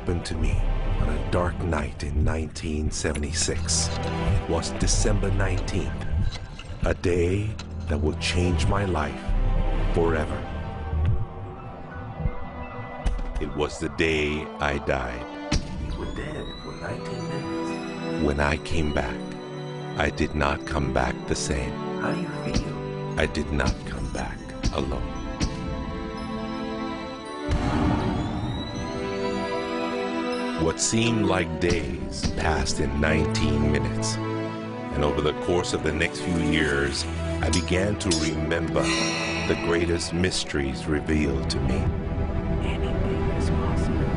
opened to me on a dark night in 1976. It was December 19th, a day that will change my life forever. It was the day I died. We were dead for 19 minutes. When I came back, I did not come back the same. How do you feel? I did not come back alone. What seemed like days passed in 19 minutes. And over the course of the next few years, I began to remember the greatest mysteries revealed to me. Anything is possible.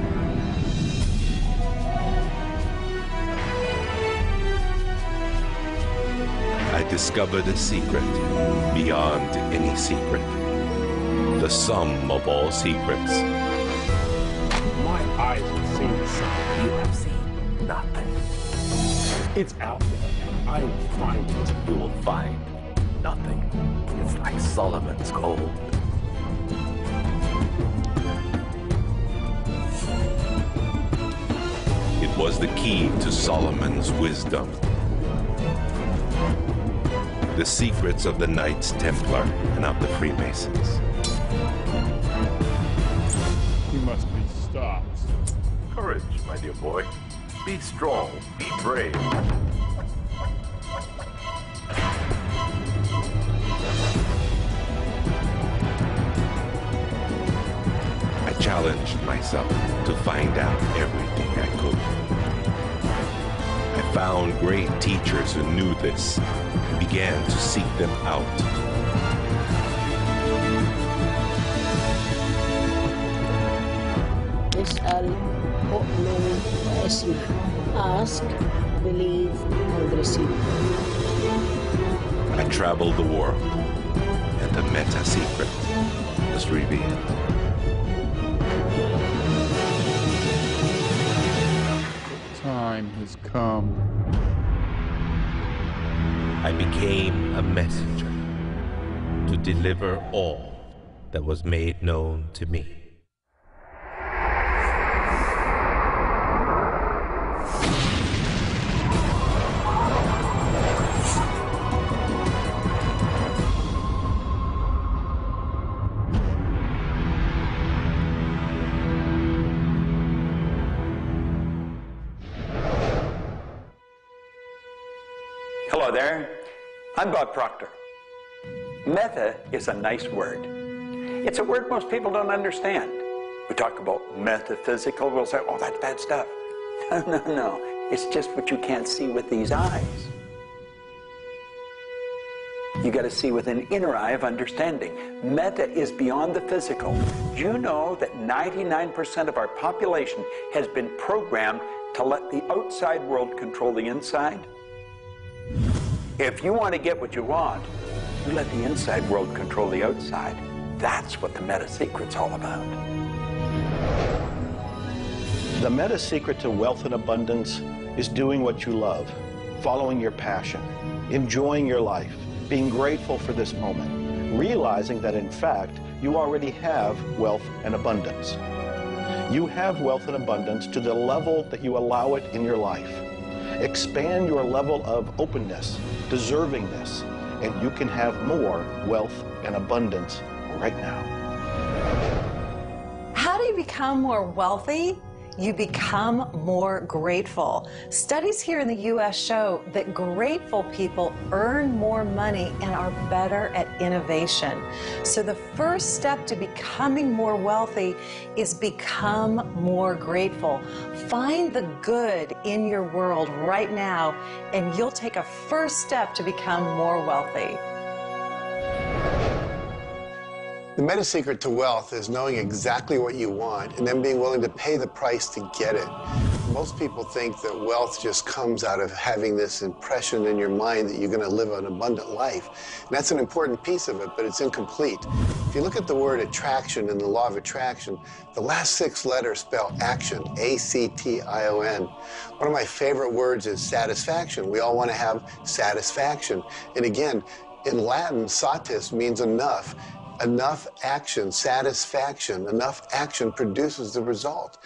I discovered a secret beyond any secret. The sum of all secrets. My eyes have seen the sun. You have seen nothing. It's out there, and I will find it. You will find nothing. It's like Solomon's gold. It was the key to Solomon's wisdom. The secrets of the Knights Templar and of the Freemasons. He must be stopped. Courage, my dear boy. Be strong, be brave. I challenged myself to find out everything I could. I found great teachers who knew this and began to seek them out. اسأل أؤمن واسمع. Ask, believe, and receive. I traveled the world, and the meta-secret was revealed. Time has come. I became a messenger to deliver all that was made known to me. Hello there, I'm Bob Proctor. Meta is a nice word. It's a word most people don't understand. We talk about metaphysical, we'll say, oh, that's bad stuff. No, it's just what you can't see with these eyes. You got to see with an inner eye of understanding. Meta is beyond the physical. Do you know that 99% of our population has been programmed to let the outside world control the inside? If you want to get what you want, you let the inside world control the outside. That's what the meta secret's all about. The meta secret to wealth and abundance is doing what you love, following your passion, enjoying your life, being grateful for this moment, realizing that in fact you already have wealth and abundance. You have wealth and abundance to the level that you allow it in your life. Expand your level of openness, deservingness, and you can have more wealth and abundance right now. How do you become more wealthy? You become more grateful. Studies here in the U.S. show that grateful people earn more money and are better at innovation. So the first step to becoming more wealthy is become more grateful. Find the good in your world right now, and you'll take a first step to become more wealthy. The meta secret to wealth is knowing exactly what you want and then being willing to pay the price to get it. Most people think that wealth just comes out of having this impression in your mind that you're going to live an abundant life. And that's an important piece of it, but it's incomplete. If you look at the word attraction in the law of attraction, the last 6 letters spell action, A-C-T-I-O-N. One of my favorite words is satisfaction. We all want to have satisfaction. And again, in Latin, satis means enough. Enough action, satisfaction, enough action produces the result.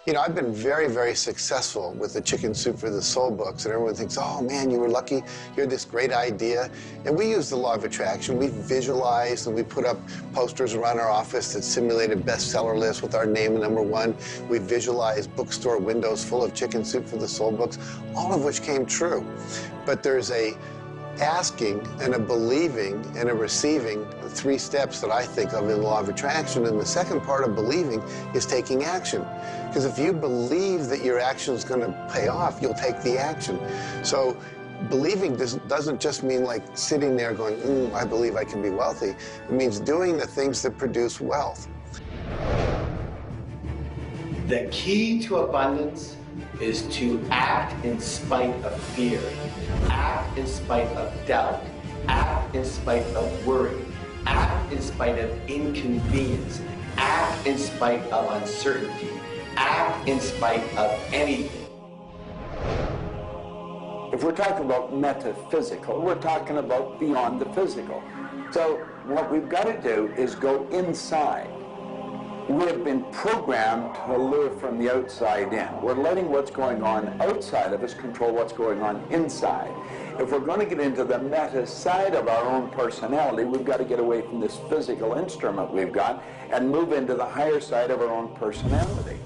You know, I've been very, very successful with the Chicken Soup for the Soul books, and everyone thinks, oh man, you were lucky, you had this great idea. And we use the law of attraction. We visualized and we put up posters around our office that simulated bestseller lists with our name #1. We visualized bookstore windows full of Chicken Soup for the Soul books, all of which came true. But there's a asking and a believing and a receiving, the 3 steps that I think of in the law of attraction. And the second part of believing is taking action. Because if you believe that your action is going to pay off, you'll take the action. So believing doesn't just mean like sitting there going, I believe I can be wealthy. It means doing the things that produce wealth. The key to abundance is to act in spite of fear, act in spite of doubt, act in spite of worry, act in spite of inconvenience, act in spite of uncertainty, act in spite of anything. If we're talking about metaphysical, we're talking about beyond the physical. So what we've got to do is go inside. We have been programmed to live from the outside in. We're letting what's going on outside of us control what's going on inside. If we're going to get into the meta side of our own personality, we've got to get away from this physical instrument we've got and move into the higher side of our own personality.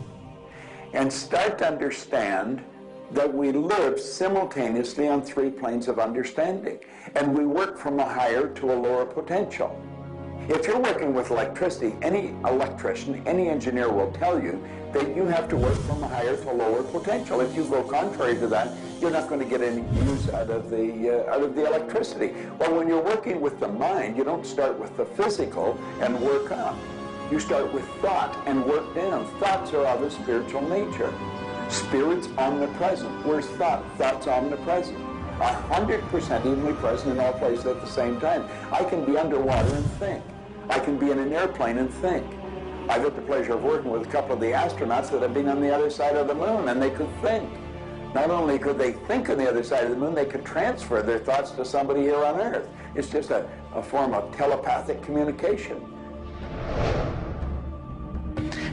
And start to understand that we live simultaneously on 3 planes of understanding. And we work from a higher to a lower potential. If you're working with electricity, any electrician, any engineer will tell you that you have to work from a higher to a lower potential. If you go contrary to that, you're not going to get any use out of the electricity. Well, when you're working with the mind, you don't start with the physical and work up. You start with thought and work down. Thoughts are of a spiritual nature. Spirit's omnipresent. Where's thought? Thought's omnipresent. 100% evenly present in all places at the same time. I can be underwater and think. I can be in an airplane and think. I've had the pleasure of working with a couple of the astronauts that have been on the other side of the moon, and they could think. Not only could they think on the other side of the moon, they could transfer their thoughts to somebody here on Earth. It's just a form of telepathic communication.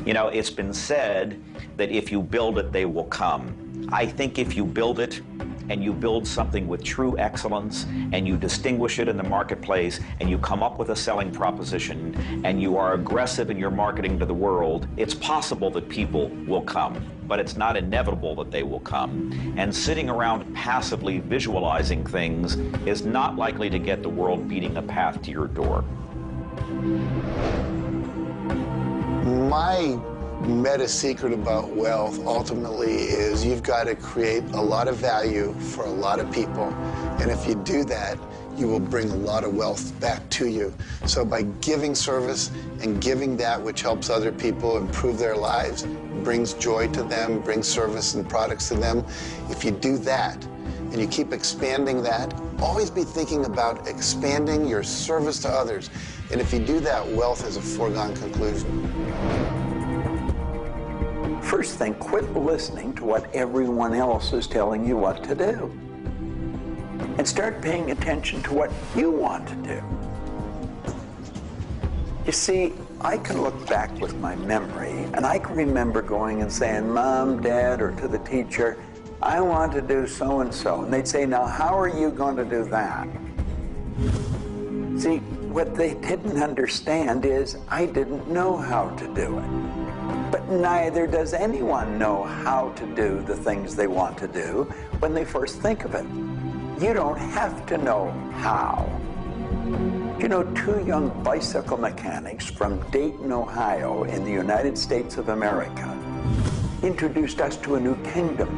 You know, it's been said that if you build it, they will come. I think if you build it, and you build something with true excellence, and you distinguish it in the marketplace, and you come up with a selling proposition, and you are aggressive in your marketing to the world, it's possible that people will come, but it's not inevitable that they will come. And sitting around passively visualizing things is not likely to get the world beating a path to your door. My meta secret about wealth ultimately is you've got to create a lot of value for a lot of people. And if you do that, you will bring a lot of wealth back to you. So by giving service and giving that which helps other people improve their lives, brings joy to them, brings service and products to them, if you do that and you keep expanding that, always be thinking about expanding your service to others. And if you do that, wealth is a foregone conclusion. First thing, quit listening to what everyone else is telling you what to do. And start paying attention to what you want to do. You see, I can look back with my memory, and I can remember going and saying, Mom, Dad, or to the teacher, I want to do so-and-so. And they'd say, now, how are you going to do that? See, what they didn't understand is I didn't know how to do it. But neither does anyone know how to do the things they want to do when they first think of it. You don't have to know how. You know, 2 young bicycle mechanics from Dayton, Ohio, in the United States of America, introduced us to a new kingdom.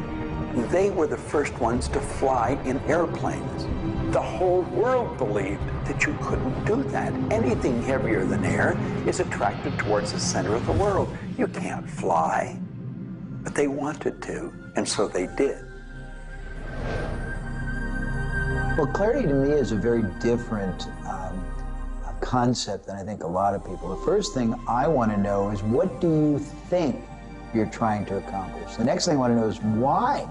They were the first ones to fly in airplanes. The whole world believed that you couldn't do that. Anything heavier than air is attracted towards the center of the world. You can't fly. But they wanted to, and so they did. Well, clarity to me is a very different concept than I think a lot of people. The first thing I want to know is, what do you think you're trying to accomplish? The next thing I want to know is, why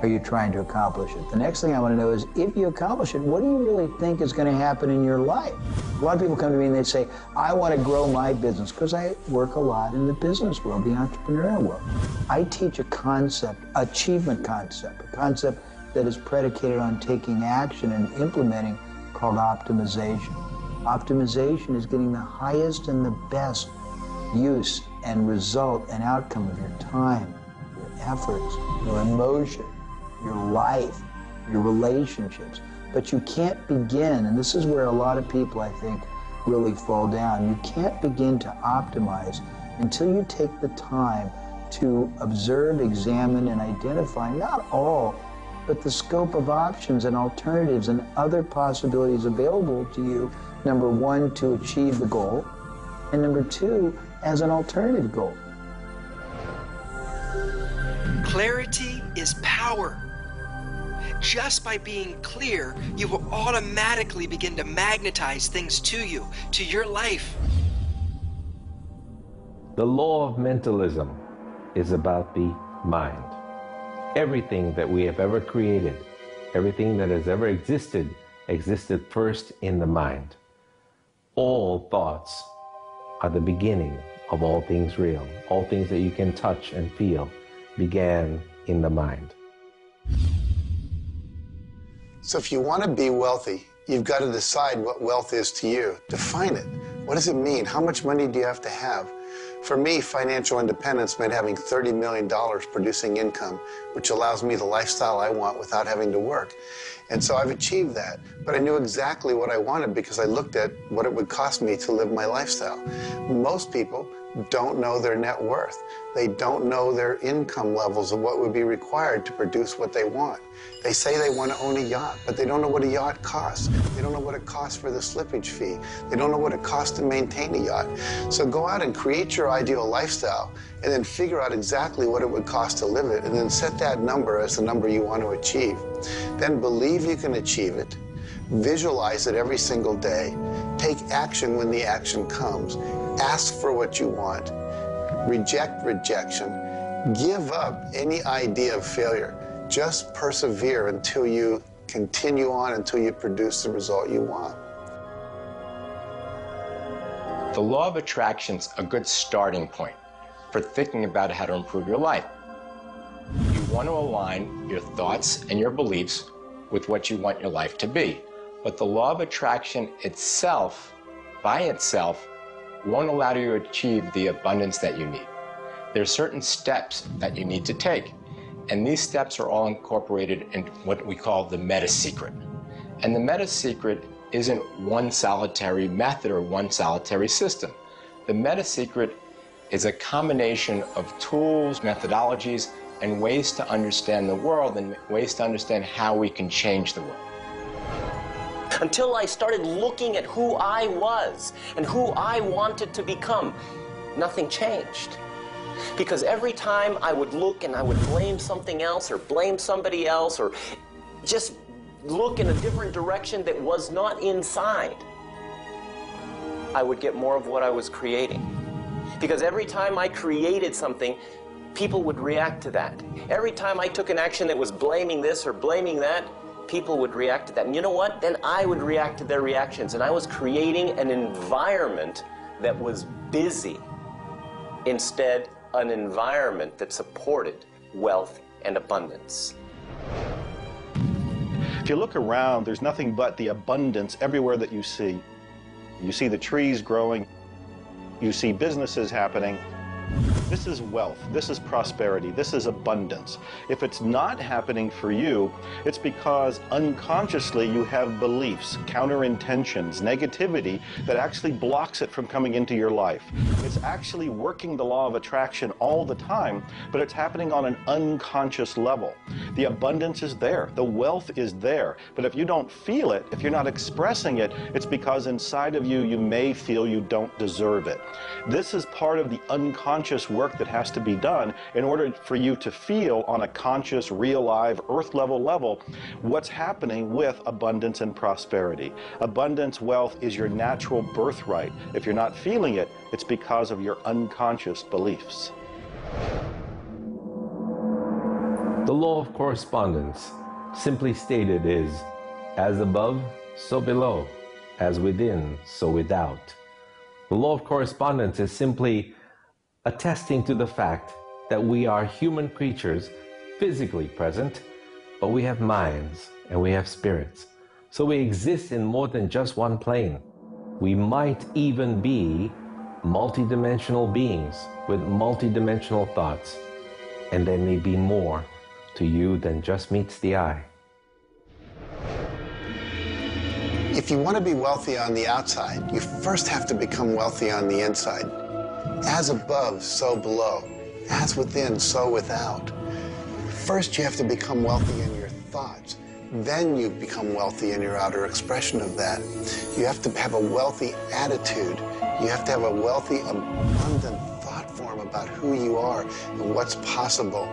are you trying to accomplish it? The next thing I want to know is, if you accomplish it, what do you really think is going to happen in your life? A lot of people come to me and they say, I want to grow my business, because I work a lot in the business world, the entrepreneurial world. I teach a concept, achievement concept, a concept that is predicated on taking action and implementing, called optimization. Optimization is getting the highest and the best use and result and outcome of your time, your efforts, your emotion, your life, your relationships. But you can't begin, and this is where a lot of people, I think, really fall down. You can't begin to optimize until you take the time to observe, examine, and identify not all, but the scope of options and alternatives and other possibilities available to you, number one, to achieve the goal, and number two, as an alternative goal. Clarity is power. Just by being clear, you will automatically begin to magnetize things to you, to your life. The law of mentalism is about the mind. Everything that we have ever created, everything that has ever existed, existed first in the mind. All thoughts are the beginning of all things real. All things that you can touch and feel began in the mind. So if you want to be wealthy, you've got to decide what wealth is to you. Define it. What does it mean? How much money do you have to have? For me, financial independence meant having $30 million producing income, which allows me the lifestyle I want without having to work. And so I've achieved that. But I knew exactly what I wanted because I looked at what it would cost me to live my lifestyle. Most people don't know their net worth. They don't know their income levels of what would be required to produce what they want. They say they want to own a yacht, but they don't know what a yacht costs. They don't know what it costs for the slippage fee. They don't know what it costs to maintain a yacht. So go out and create your ideal lifestyle and then figure out exactly what it would cost to live it, and then set that number as the number you want to achieve. Then believe you can achieve it. Visualize it every single day. Take action when the action comes. Ask for what you want. Reject rejection. Give up any idea of failure. Just persevere until you continue on, until you produce the result you want. The law of attraction's a good starting point for thinking about how to improve your life. You want to align your thoughts and your beliefs with what you want your life to be. But the law of attraction itself, by itself, won't allow you to achieve the abundance that you need. There are certain steps that you need to take, and these steps are all incorporated in what we call the meta-secret. And the meta-secret isn't one solitary method or one solitary system. The meta-secret is a combination of tools, methodologies, and ways to understand the world and ways to understand how we can change the world. Until I started looking at who I was and who I wanted to become, nothing changed. Because every time I would look and I would blame something else or blame somebody else or just look in a different direction that was not inside, I would get more of what I was creating. Because every time I created something, people would react to that. Every time I took an action that was blaming this or blaming that, people would react to that. And you know what? Then I would react to their reactions. And I was creating an environment that was busy. Instead, an environment that supported wealth and abundance. If you look around, there's nothing but the abundance everywhere that you see. You see the trees growing. You see businesses happening. This is wealth, this is prosperity, this is abundance. If it's not happening for you, it's because unconsciously you have beliefs, counter-intentions, negativity that actually blocks it from coming into your life. It's actually working the law of attraction all the time, but it's happening on an unconscious level. The abundance is there, the wealth is there, but if you don't feel it, if you're not expressing it, it's because inside of you, you may feel you don't deserve it. This is part of the unconscious work that has to be done in order for you to feel on a conscious, real, live, earth level what's happening with abundance and prosperity. Abundance, wealth is your natural birthright. If you're not feeling it, it's because of your unconscious beliefs. The law of correspondence, simply stated, is as above, so below, as within, so without. The law of correspondence is simply attesting to the fact that we are human creatures, physically present, but we have minds and we have spirits. So we exist in more than just one plane. We might even be multidimensional beings with multidimensional thoughts, and there may be more to you than just meets the eye. If you want to be wealthy on the outside, you first have to become wealthy on the inside. As above, so below. As within, so without. First, you have to become wealthy in your thoughts. Then you become wealthy in your outer expression of that. You have to have a wealthy attitude. You have to have a wealthy, abundant thought form about who you are and what's possible.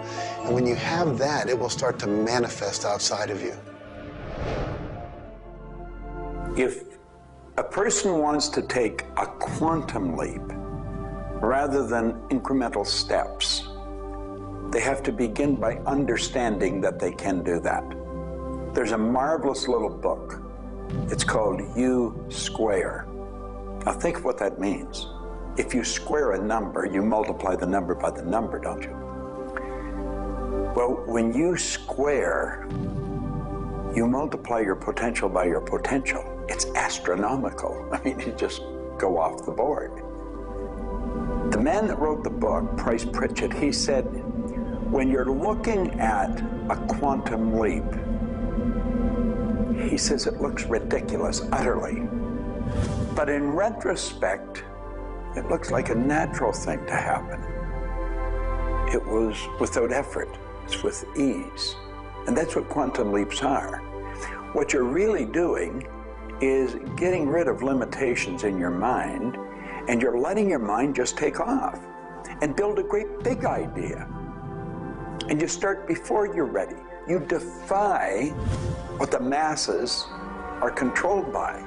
And when you have that, it will start to manifest outside of you. If a person wants to take a quantum leap rather than incremental steps, they have to begin by understanding that they can do that. There's a marvelous little book. It's called U Square. Now think of what that means. If you square a number, you multiply the number by the number, don't you? Well, when you square, you multiply your potential by your potential. It's astronomical. I mean, you just go off the board. The man that wrote the book, Price Pritchett, he said, when you're looking at a quantum leap, he says it looks ridiculous, utterly. But in retrospect, it looks like a natural thing to happen. It was without effort. It's with ease. And that's what quantum leaps are. What you're really doing is getting rid of limitations in your mind, and you're letting your mind just take off and build a great big idea. And you start before you're ready. You defy what the masses are controlled by.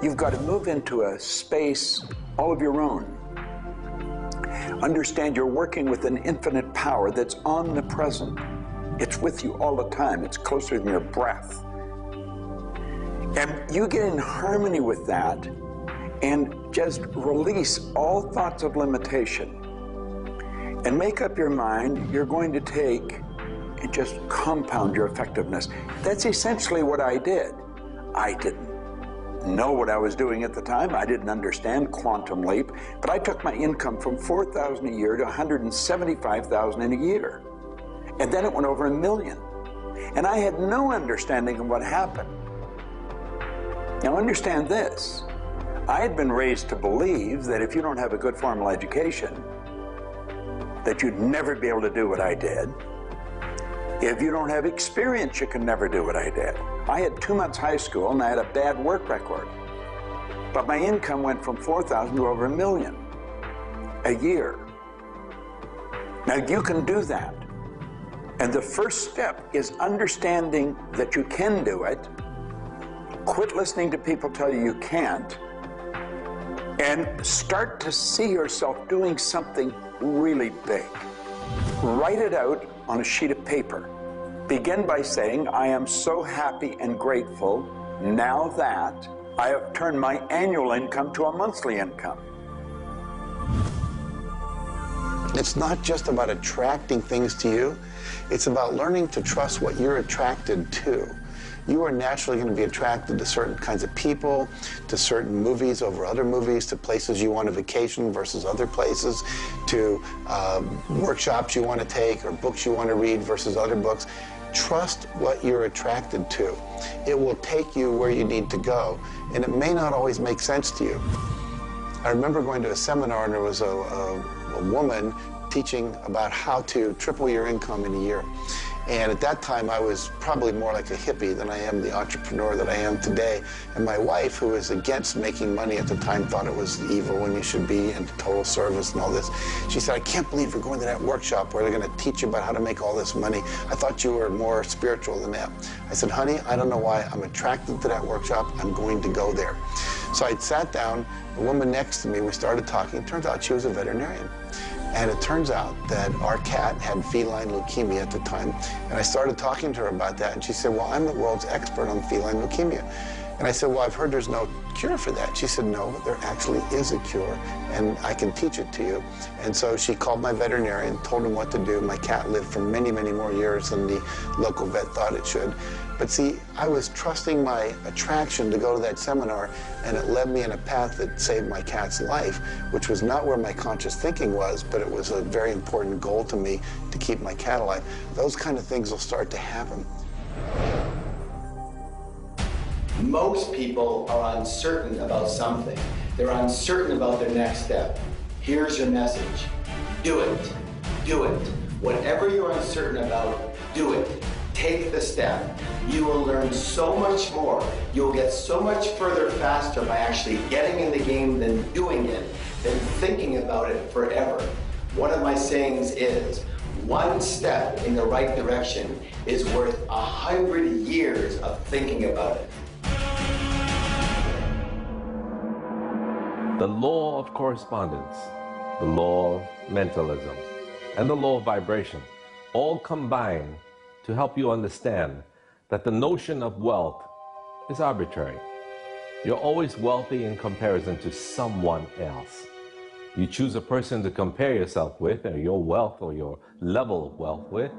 You've got to move into a space all of your own. Understand you're working with an infinite power that's omnipresent. It's with you all the time. It's closer than your breath. And you get in harmony with that and just release all thoughts of limitation and make up your mind you're going to take and just compound your effectiveness. That's essentially what I did. I didn't know what I was doing at the time. I didn't understand quantum leap, but I took my income from $4,000 a year to $175,000 in a year. And then it went over $1 million. And I had no understanding of what happened. Now understand this, I had been raised to believe that if you don't have a good formal education, that you'd never be able to do what I did. If you don't have experience, you can never do what I did. I had 2 months high school and I had a bad work record. But my income went from $4,000 to over $1 million a year. Now you can do that. And the first step is understanding that you can do it. Quit listening to people tell you you can't, and start to see yourself doing something really big. Write it out on a sheet of paper. Begin by saying, I am so happy and grateful now that I have turned my annual income to a monthly income. It's not just about attracting things to you. It's about learning to trust what you're attracted to. You are naturally going to be attracted to certain kinds of people, to certain movies over other movies, to places you want to vacation versus other places, to workshops you want to take or books you want to read versus other books. Trust what you're attracted to. It will take you where you need to go, and it may not always make sense to you. I remember going to a seminar, and there was a woman teaching about how to triple your income in a year. And at that time, I was probably more like a hippie than I am the entrepreneur that I am today. And my wife, who was against making money at the time, thought it was evil when you should be in total service and all this. She said, I can't believe you're going to that workshop where they're going to teach you about how to make all this money. I thought you were more spiritual than that. I said, honey, I don't know why I'm attracted to that workshop. I'm going to go there. So I sat down, the woman next to me, we started talking. It turns out she was a veterinarian. And it turns out that our cat had feline leukemia at the time. And I started talking to her about that, and she said, well, I'm the world's expert on feline leukemia. And I said, well, I've heard there's no cure for that. She said, no, there actually is a cure, and I can teach it to you. And so she called my veterinarian, told him what to do. My cat lived for many, many more years than the local vet thought it should. But see, I was trusting my attraction to go to that seminar, and it led me in a path that saved my cat's life, which was not where my conscious thinking was, but it was a very important goal to me to keep my cat alive. Those kind of things will start to happen. Most people are uncertain about something. They're uncertain about their next step. Here's your message. Do it. Do it. Whatever you're uncertain about, do it. Take the step. You will learn so much more. You'll get so much further faster by actually getting in the game than doing it, than thinking about it forever. One of my sayings is, one step in the right direction is worth 100 years of thinking about it. The law of correspondence, the law of mentalism, and the law of vibration all combine to help you understand that the notion of wealth is arbitrary. You're always wealthy in comparison to someone else. You choose a person to compare yourself with, or your wealth or your level of wealth with,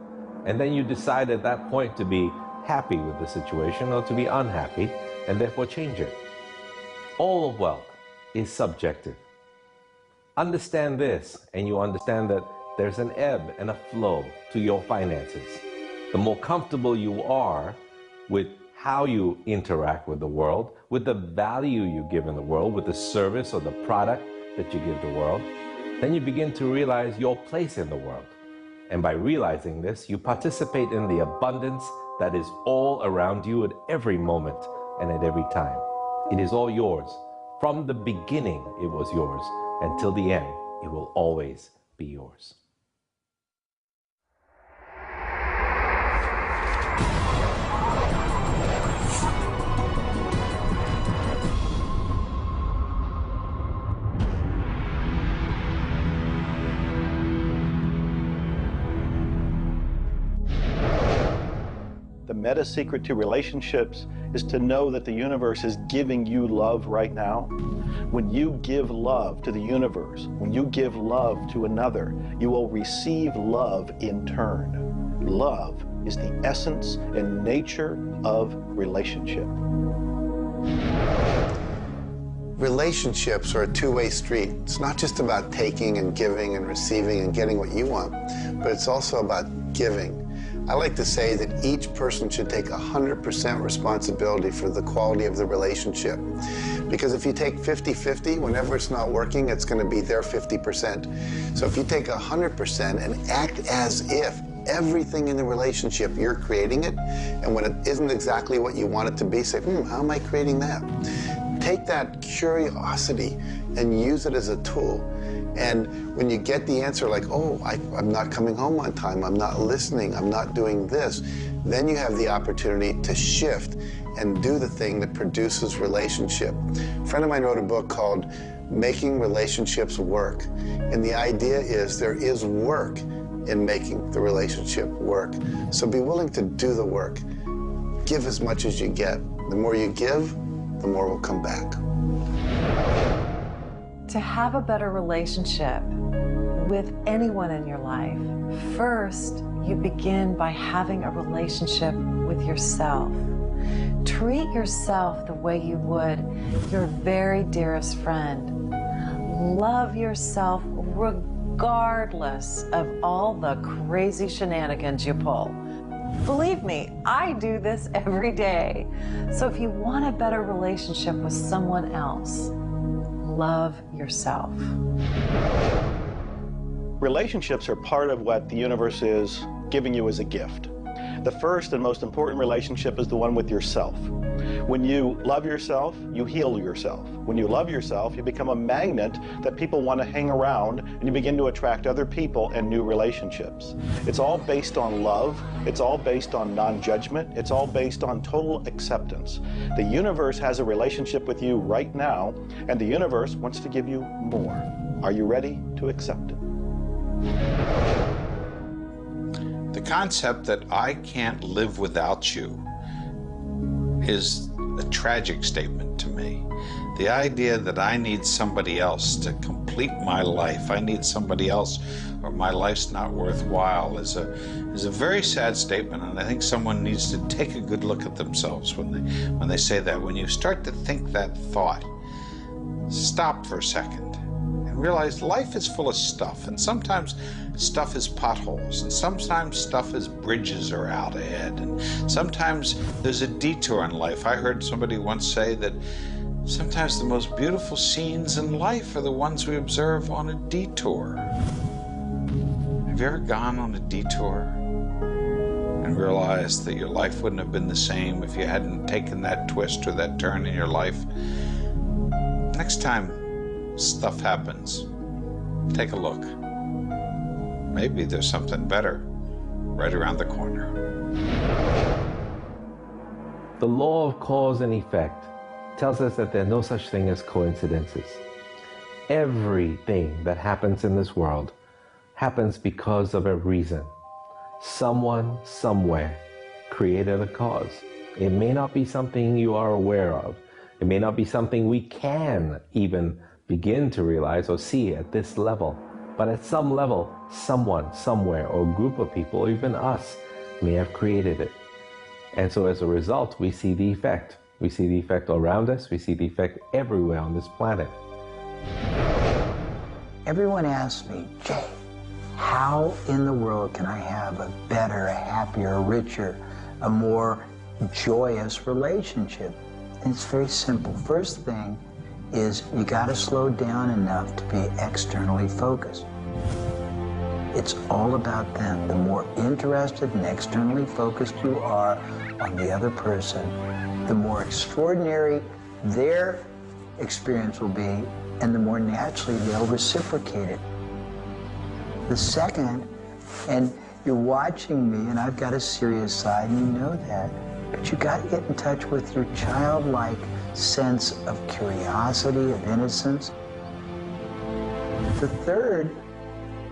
and then you decide at that point to be happy with the situation or to be unhappy, and therefore change it. All of wealth is subjective. Understand this, and you understand that there's an ebb and a flow to your finances. The more comfortable you are with how you interact with the world, with the value you give in the world, with the service or the product that you give the world, then you begin to realize your place in the world. And by realizing this, you participate in the abundance that is all around you at every moment and at every time. It is all yours. From the beginning, it was yours. Until the end, it will always be yours. The meta secret to relationships is to know that the universe is giving you love right now. When you give love to the universe, when you give love to another, you will receive love in turn. Love is the essence and nature of relationship. Relationships are a two-way street. It's not just about taking and giving and receiving and getting what you want, but it's also about giving. I like to say that each person should take 100% responsibility for the quality of the relationship. Because if you take 50-50, whenever it's not working, it's going to be their 50%. So if you take 100% and act as if everything in the relationship, you're creating it, and when it isn't exactly what you want it to be, say, how am I creating that? Take that curiosity and use it as a tool. And when you get the answer like, oh, I'm not coming home on time, I'm not listening, I'm not doing this, then you have the opportunity to shift and do the thing that produces relationship. A friend of mine wrote a book called Making Relationships Work. And the idea is there is work in making the relationship work. So be willing to do the work. Give as much as you get. The more you give, the more will come back. To have a better relationship with anyone in your life, first you begin by having a relationship with yourself. Treat yourself the way you would your very dearest friend. Love yourself regardless of all the crazy shenanigans you pull. Believe me, I do this every day. So if you want a better relationship with someone else, love yourself. Relationships are part of what the universe is giving you as a gift. The first and most important relationship is the one with yourself. When you love yourself, you heal yourself. When you love yourself, you become a magnet that people want to hang around, and you begin to attract other people and new relationships. It's all based on love. It's all based on non-judgment. It's all based on total acceptance. The universe has a relationship with you right now, and the universe wants to give you more. Are you ready to accept it? The concept that I can't live without you is a tragic statement to me. The idea that I need somebody else to complete my life, I need somebody else or my life's not worthwhile is a very sad statement, and I think someone needs to take a good look at themselves when they say that. When you start to think that thought, stop for a second and realize life is full of stuff, and sometimes stuff is potholes, and sometimes stuff is bridges are out ahead, and sometimes there's a detour in life. I heard somebody once say that sometimes the most beautiful scenes in life are the ones we observe on a detour. Have you ever gone on a detour and realized that your life wouldn't have been the same if you hadn't taken that twist or that turn in your life? Next time stuff happens, take a look. Maybe there's something better right around the corner. The law of cause and effect tells us that there's no such thing as coincidences. Everything that happens in this world happens because of a reason. Someone, somewhere, created a cause. It may not be something you are aware of. It may not be something we can even begin to realize or see at this level. But at some level, someone, somewhere, or a group of people, or even us, may have created it. And so as a result, we see the effect. We see the effect around us. We see the effect everywhere on this planet. Everyone asks me, Jay, how in the world can I have a better, a happier, a richer, a more joyous relationship? And it's very simple. First thing is you got to slow down enough to be externally focused. It's all about them. The more interested and externally focused you are on the other person, the more extraordinary their experience will be, and the more naturally they'll reciprocate it. The second, and you're watching me, and I've got a serious side, and you know that, but you got to get in touch with your childlike sense of curiosity, of innocence. The third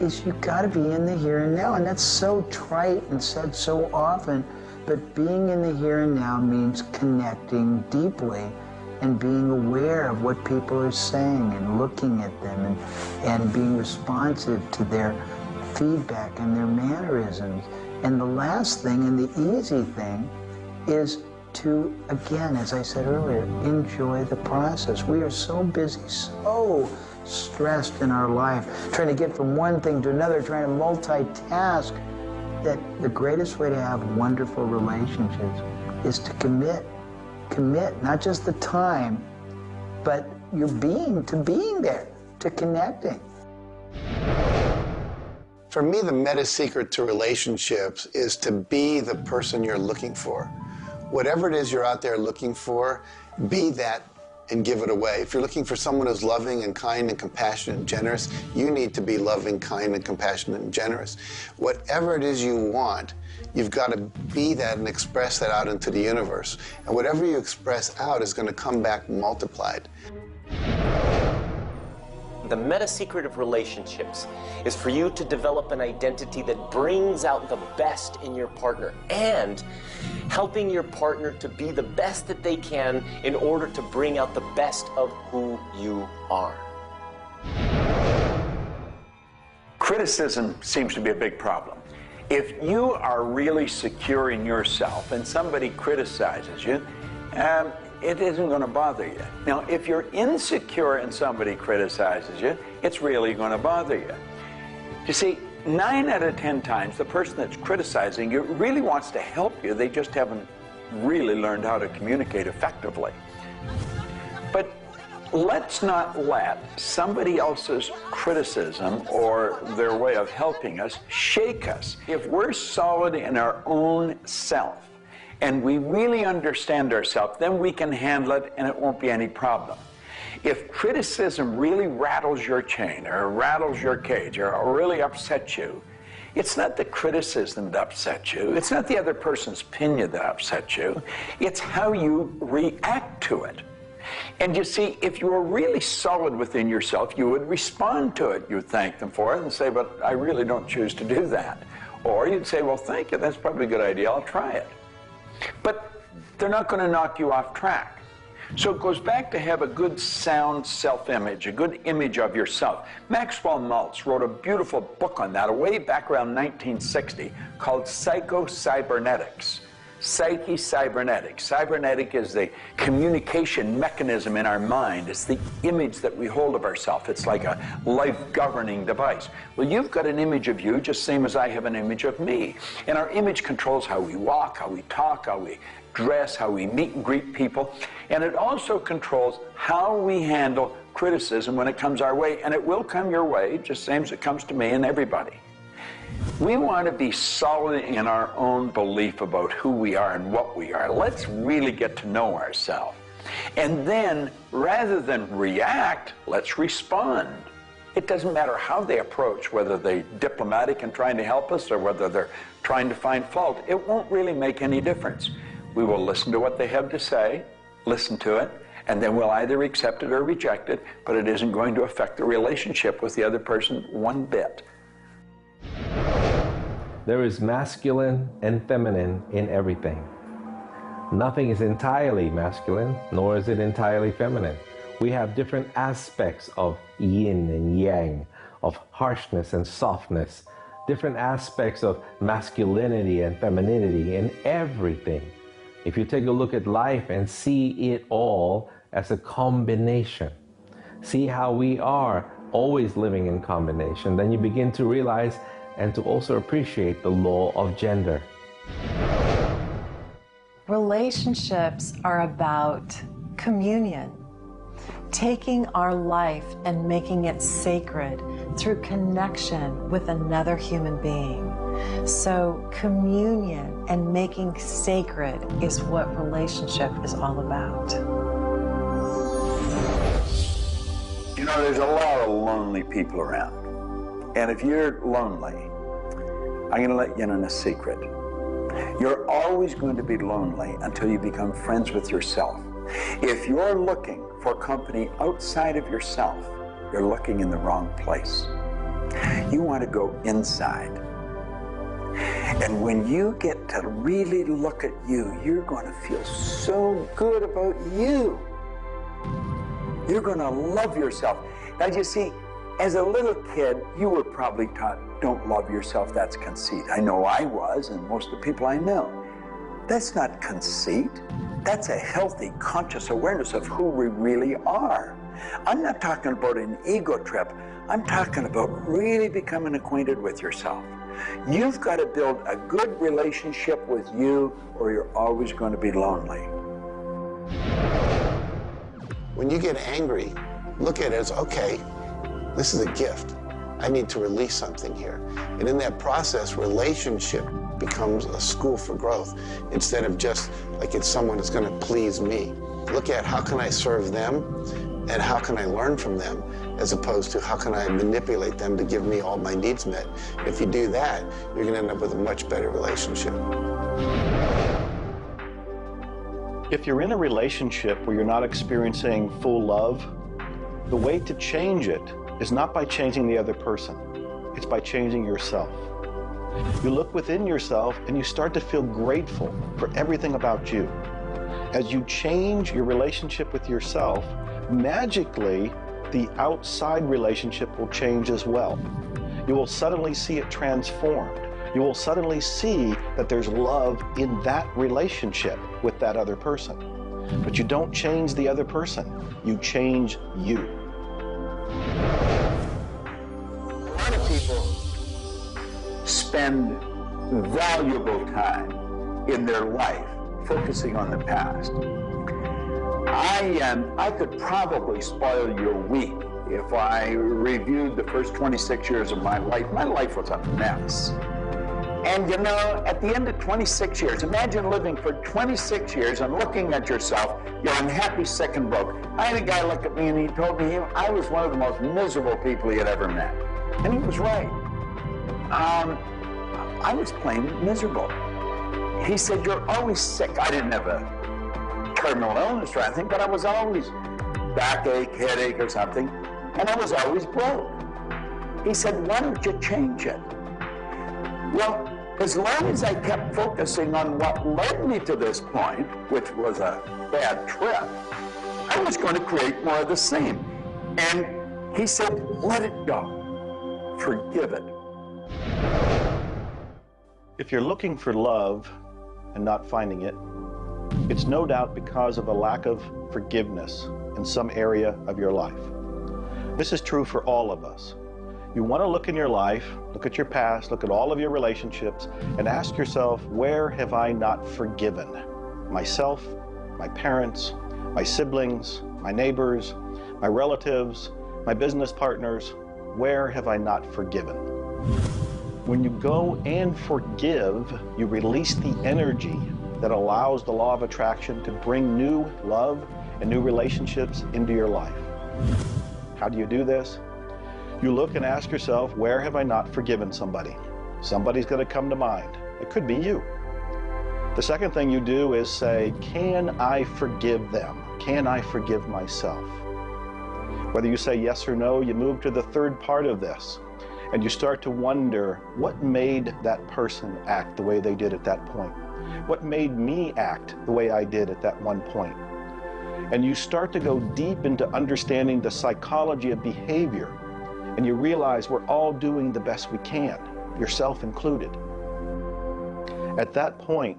is you got to be in the here and now, and that's so trite and said so often, but being in the here and now means connecting deeply and being aware of what people are saying and looking at them and being responsive to their feedback and their mannerisms. And the last thing, and the easy thing, is to, again, as I said earlier, enjoy the process. We are so busy, so stressed in our life, trying to get from one thing to another, trying to multitask, that the greatest way to have wonderful relationships is to commit. Commit, not just the time, but your being, to being there, to connecting. For me, the meta secret to relationships is to be the person you're looking for. Whatever it is you're out there looking for, be that and give it away. If you're looking for someone who's loving and kind and compassionate and generous, you need to be loving, kind, and compassionate and generous. Whatever it is you want, you've got to be that and express that out into the universe. And whatever you express out is going to come back multiplied. The meta secret of relationships is for you to develop an identity that brings out the best in your partner and helping your partner to be the best that they can in order to bring out the best of who you are. Criticism seems to be a big problem. If you are really secure in yourself and somebody criticizes you, it isn't going to bother you. Now, if you're insecure and somebody criticizes you, it's really going to bother you. You see, 9 out of 10 times, the person that's criticizing you really wants to help you. They just haven't really learned how to communicate effectively. But let's not let somebody else's criticism or their way of helping us shake us. If we're solid in our own self, and we really understand ourselves, then we can handle it and it won't be any problem. If criticism really rattles your chain or rattles your cage or really upsets you, it's not the criticism that upsets you. It's not the other person's opinion that upsets you. It's how you react to it. And you see, if you were really solid within yourself, you would respond to it. You would thank them for it and say, but I really don't choose to do that. Or you'd say, well, thank you, that's probably a good idea, I'll try it. But they're not going to knock you off track. So it goes back to have a good, sound self-image, a good image of yourself. Maxwell Maltz wrote a beautiful book on that way back around 1960 called Psycho-Cybernetics. Psyche-cybernetics. Cybernetic is the communication mechanism in our mind. It's the image that we hold of ourselves. It's like a life-governing device. Well, you've got an image of you just same as I have an image of me. And our image controls how we walk, how we talk, how we dress, how we meet and greet people. And it also controls how we handle criticism when it comes our way. And it will come your way, just same as it comes to me and everybody. We want to be solid in our own belief about who we are and what we are. Let's really get to know ourselves. And then, rather than react, let's respond. It doesn't matter how they approach, whether they're diplomatic and trying to help us or whether they're trying to find fault. It won't really make any difference. We will listen to what they have to say, listen to it, and then we'll either accept it or reject it, but it isn't going to affect the relationship with the other person one bit. There is masculine and feminine in everything. Nothing is entirely masculine, nor is it entirely feminine. We have different aspects of yin and yang, of harshness and softness, different aspects of masculinity and femininity in everything. If you take a look at life and see it all as a combination, see how we are always living in combination, then you begin to realize and to also appreciate the law of gender. Relationships are about communion, taking our life and making it sacred through connection with another human being. So communion and making sacred is what relationship is all about. You know, there's a lot of lonely people around. And if you're lonely, I'm going to let you in on a secret. You're always going to be lonely until you become friends with yourself. If you're looking for company outside of yourself, you're looking in the wrong place. You want to go inside. And when you get to really look at you, you're going to feel so good about you. You're going to love yourself. Now, you see, as a little kid, you were probably taught, don't love yourself, that's conceit. I know I was, and most of the people I know. That's not conceit. That's a healthy, conscious awareness of who we really are. I'm not talking about an ego trip. I'm talking about really becoming acquainted with yourself. You've got to build a good relationship with you, or you're always going to be lonely. When you get angry, look at it as, okay, this is a gift. I need to release something here. And in that process, relationship becomes a school for growth instead of just like it's someone that's going to please me. Look at how can I serve them and how can I learn from them, as opposed to how can I manipulate them to give me all my needs met. If you do that, you're going to end up with a much better relationship. If you're in a relationship where you're not experiencing full love, the way to change it is not by changing the other person. It's by changing yourself. You look within yourself and you start to feel grateful for everything about you. As you change your relationship with yourself, magically, the outside relationship will change as well. You will suddenly see it transformed. You will suddenly see that there's love in that relationship with that other person. But you don't change the other person, you change you. A lot of people spend valuable time in their life focusing on the past. I could probably spoil your week if I reviewed the first 26 years of my life. My life was a mess. And you know, at the end of 26 years, imagine living for 26 years and looking at yourself, you're unhappy, sick, and broke. I had a guy look at me and he told me I was one of the most miserable people he had ever met. And he was right. I was plain miserable. He said, you're always sick. I didn't have a terminal illness or anything, but I was always backache, headache or something, and I was always broke. He said, why don't you change it? Well, as long as I kept focusing on what led me to this point, which was a bad trip, I was going to create more of the same. And he said, let it go. Forgive it. If you're looking for love and not finding it, it's no doubt because of a lack of forgiveness in some area of your life. This is true for all of us. You want to look in your life, look at your past, look at all of your relationships, and ask yourself, where have I not forgiven? Myself, my parents, my siblings, my neighbors, my relatives, my business partners, where have I not forgiven? When you go and forgive, you release the energy that allows the law of attraction to bring new love and new relationships into your life. How do you do this? You look and ask yourself, where have I not forgiven somebody? Somebody's going to come to mind. It could be you. The second thing you do is say, can I forgive them? Can I forgive myself? Whether you say yes or no, you move to the third part of this, and you start to wonder, what made that person act the way they did at that point? What made me act the way I did at that one point? And you start to go deep into understanding the psychology of behavior, and you realize we're all doing the best we can, yourself included. At that point,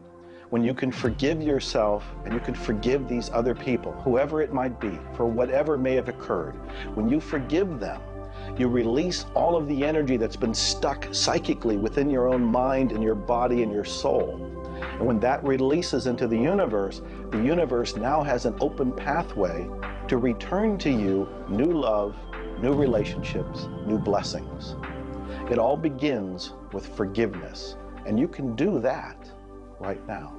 when you can forgive yourself and you can forgive these other people, whoever it might be, for whatever may have occurred, when you forgive them, you release all of the energy that's been stuck psychically within your own mind and your body and your soul. And when that releases into the universe now has an open pathway to return to you new love, new relationships, new blessings. It all begins with forgiveness, and you can do that right now.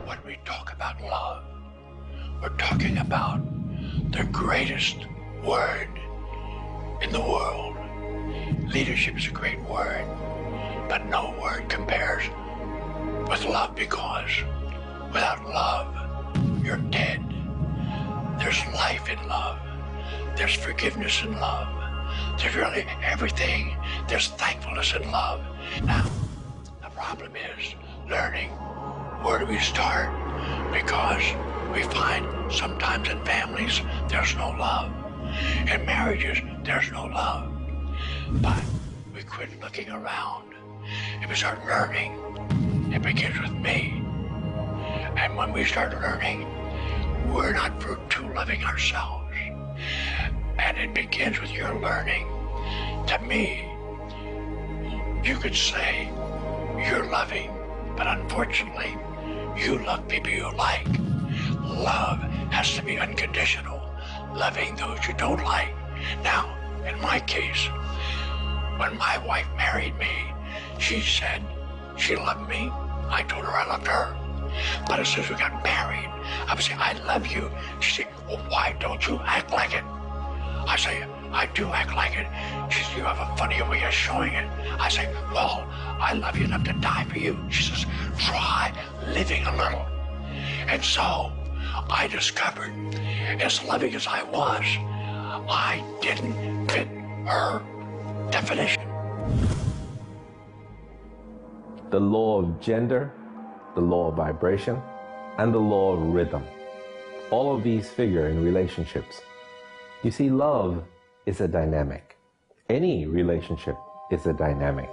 When we talk about love, we're talking about the greatest word in the world. Leadership is a great word, but no word compares with love, because without love, you're dead. There's life in love. There's forgiveness in love. There's really everything. There's thankfulness in love. Now, the problem is learning where do we start, because we find sometimes in families there's no love. In marriages, there's no love. But we quit looking around and we start learning. It begins with me. And when we start learning, we're not too loving ourselves. And it begins with your learning. To me, you could say you're loving, but unfortunately, you love people you like. Love has to be unconditional, loving those you don't like. Now, in my case, when my wife married me, she said she loved me. I told her I loved her. But as soon as we got married, I would say, I love you. She said, well, why don't you act like it? I say, I do act like it. She says, you have a funny way of showing it. I say, well, I love you enough to die for you. She says, try living a little. And so I discovered, as loving as I was, I didn't fit her definition. The law of gender, the law of vibration, and the law of rhythm. All of these figure in relationships. You see, love is a dynamic. Any relationship is a dynamic.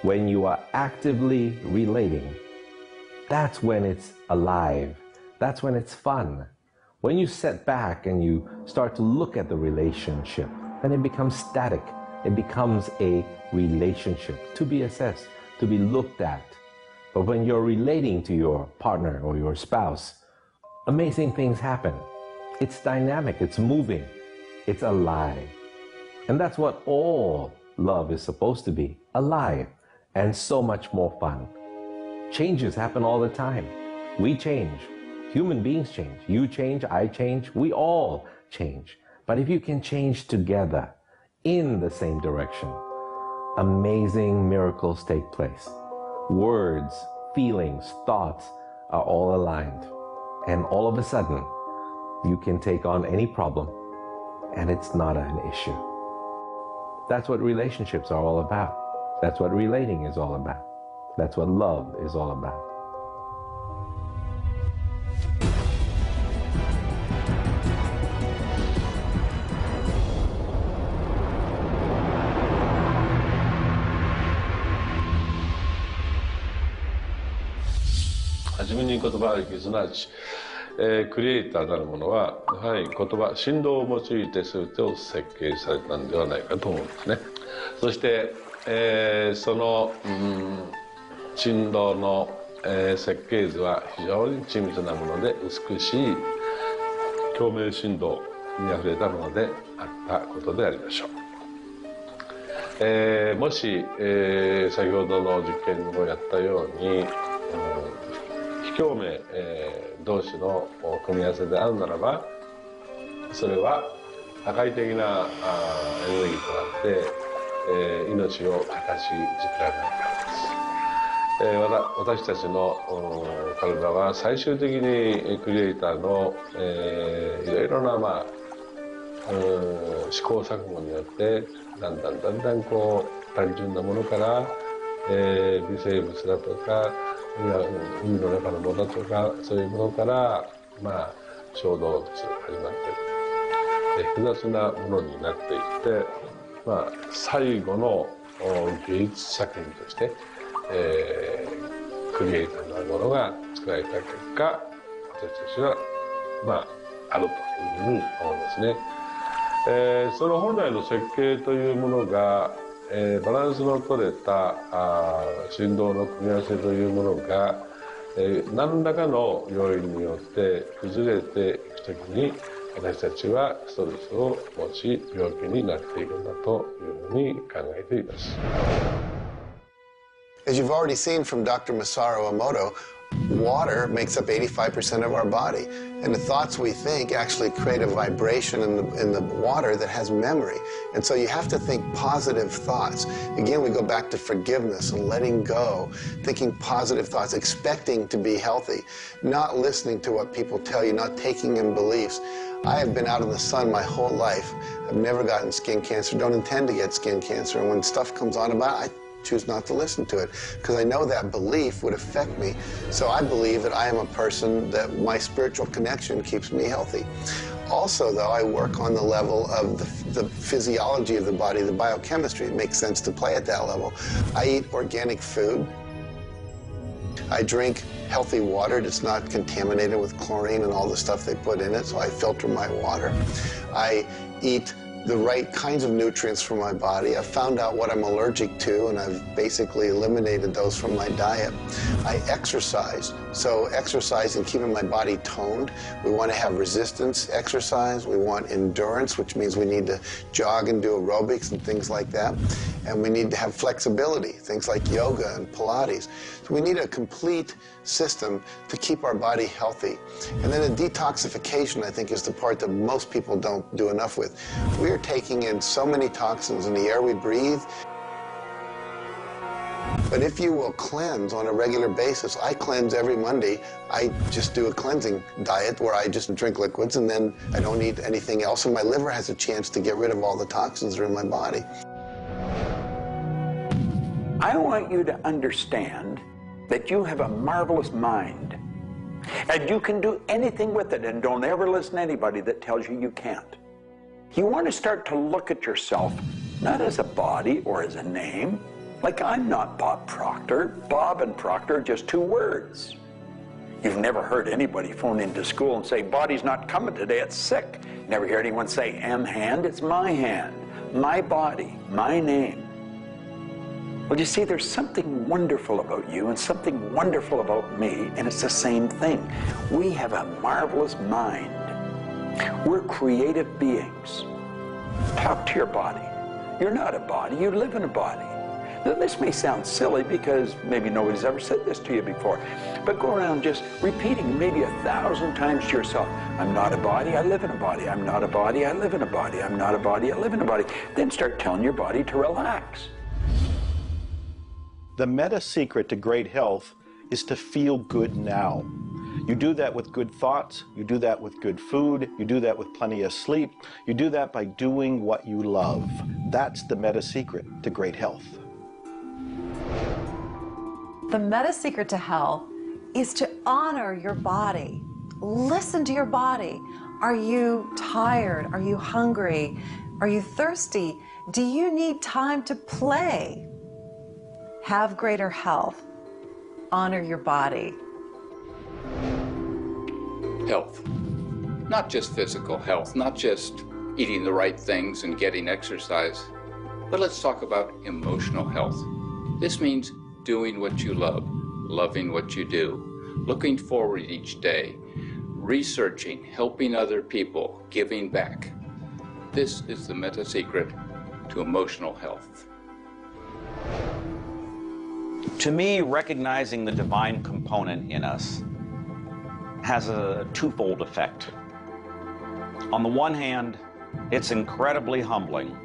When you are actively relating, that's when it's alive. That's when it's fun. When you sit back and you start to look at the relationship, then it becomes static. It becomes a relationship to be assessed, to be looked at. But when you're relating to your partner or your spouse, amazing things happen. It's dynamic, it's moving, it's alive. And that's what all love is supposed to be, alive, and so much more fun. Changes happen all the time. We change. Human beings change. You change, I change, we all change. But if you can change together in the same direction, amazing miracles take place. Words, feelings, thoughts are all aligned. And all of a sudden, you can take on any problem and it's not an issue. That's what relationships are all about. That's what relating is all about. That's what love is all about. 初めに言葉歴すなわち、クリエイターなるものはやはり言葉振動を用いて全てを設計されたんではないかと思うんですね。そして、その、振動の、設計図は非常に緻密なもので美しい共鳴振動にあふれたものであったことでありましょう。もし、先ほどの実験をやったように、非共鳴、同士の組み合わせであるならば、それは破壊的なエネルギーとなって、命を形作られないからです。私たちの体は最終的にクリエイターの、いろいろな、試行錯誤によってだんだんこう単純なものから、微生物だとか海の中のものとかそういうものから、小動物始まって複雑なものになっていって、最後の芸術作品として、クリエイターなるものが作られた結果、私たちはあるというふうに思うんですね。その本来の設計というものが、バランスの取れた振動の組み合わせというものが、何らかの要因によって崩れていくときに私たちはストレスを持ち病気になっていくんだというふうに考えています。As you've already seen from Dr. Masaru Emoto, water makes up 85% of our body, and the thoughts we think actually create a vibration in the water that has memory. And so you have to think positive thoughts. Again, we go back to forgiveness and letting go, thinking positive thoughts, expecting to be healthy, not listening to what people tell you, not taking in beliefs. I have been out in the sun my whole life. I've never gotten skin cancer, don't intend to get skin cancer, and when stuff comes on about it, I choose not to listen to it because I know that belief would affect me. So I believe that I am a person that my spiritual connection keeps me healthy. Also, though, I work on the level of the physiology of the body, the biochemistry. It makes sense to play at that level. I eat organic food. I drink healthy water that's not contaminated with chlorine and all the stuff they put in it, so I filter my water. I eat the right kinds of nutrients for my body. I've found out what I'm allergic to, and I've basically eliminated those from my diet. I exercise. So exercising, keeping my body toned. We want to have resistance exercise. We want endurance, which means we need to jog and do aerobics and things like that. And we need to have flexibility, things like yoga and Pilates. So we need a complete system to keep our body healthy. And then a detoxification, I think, is the part that most people don't do enough with. We are taking in so many toxins in the air we breathe. But if you will cleanse on a regular basis, I cleanse every Monday. I just do a cleansing diet where I just drink liquids and then I don't eat anything else, and my liver has a chance to get rid of all the toxins that are in my body. I want you to understand that you have a marvelous mind, and you can do anything with it, and don't ever listen to anybody that tells you you can't. You want to start to look at yourself not as a body or as a name. Like, I'm not Bob Proctor. Bob and Proctor are just two words. You've never heard anybody phone into school and say, body's not coming today, it's sick. Never hear anyone say, hand, it's my hand, my body, my name. Well, you see, there's something wonderful about you and something wonderful about me, and it's the same thing. We have a marvelous mind. We're creative beings. Talk to your body. You're not a body, you live in a body. Now, this may sound silly because maybe nobody's ever said this to you before, but go around just repeating maybe 1,000 times to yourself, I'm not a body, I live in a body. I'm not a body, I live in a body. I'm not a body, I live in a body. Then start telling your body to relax. The meta secret to great health is to feel good now. You do that with good thoughts, you do that with good food, you do that with plenty of sleep, you do that by doing what you love. That's the meta secret to great health. The meta secret to health is to honor your body. Listen to your body. Are you tired? Are you hungry? Are you thirsty? Do you need time to play? Have greater health. Honor your body. Health. Not just physical health, not just eating the right things and getting exercise, but let's talk about emotional health. This means doing what you love, loving what you do, looking forward each day, researching, helping other people, giving back. This is the meta secret to emotional health. To me, recognizing the divine component in us has a twofold effect. On the one hand, it's incredibly humbling,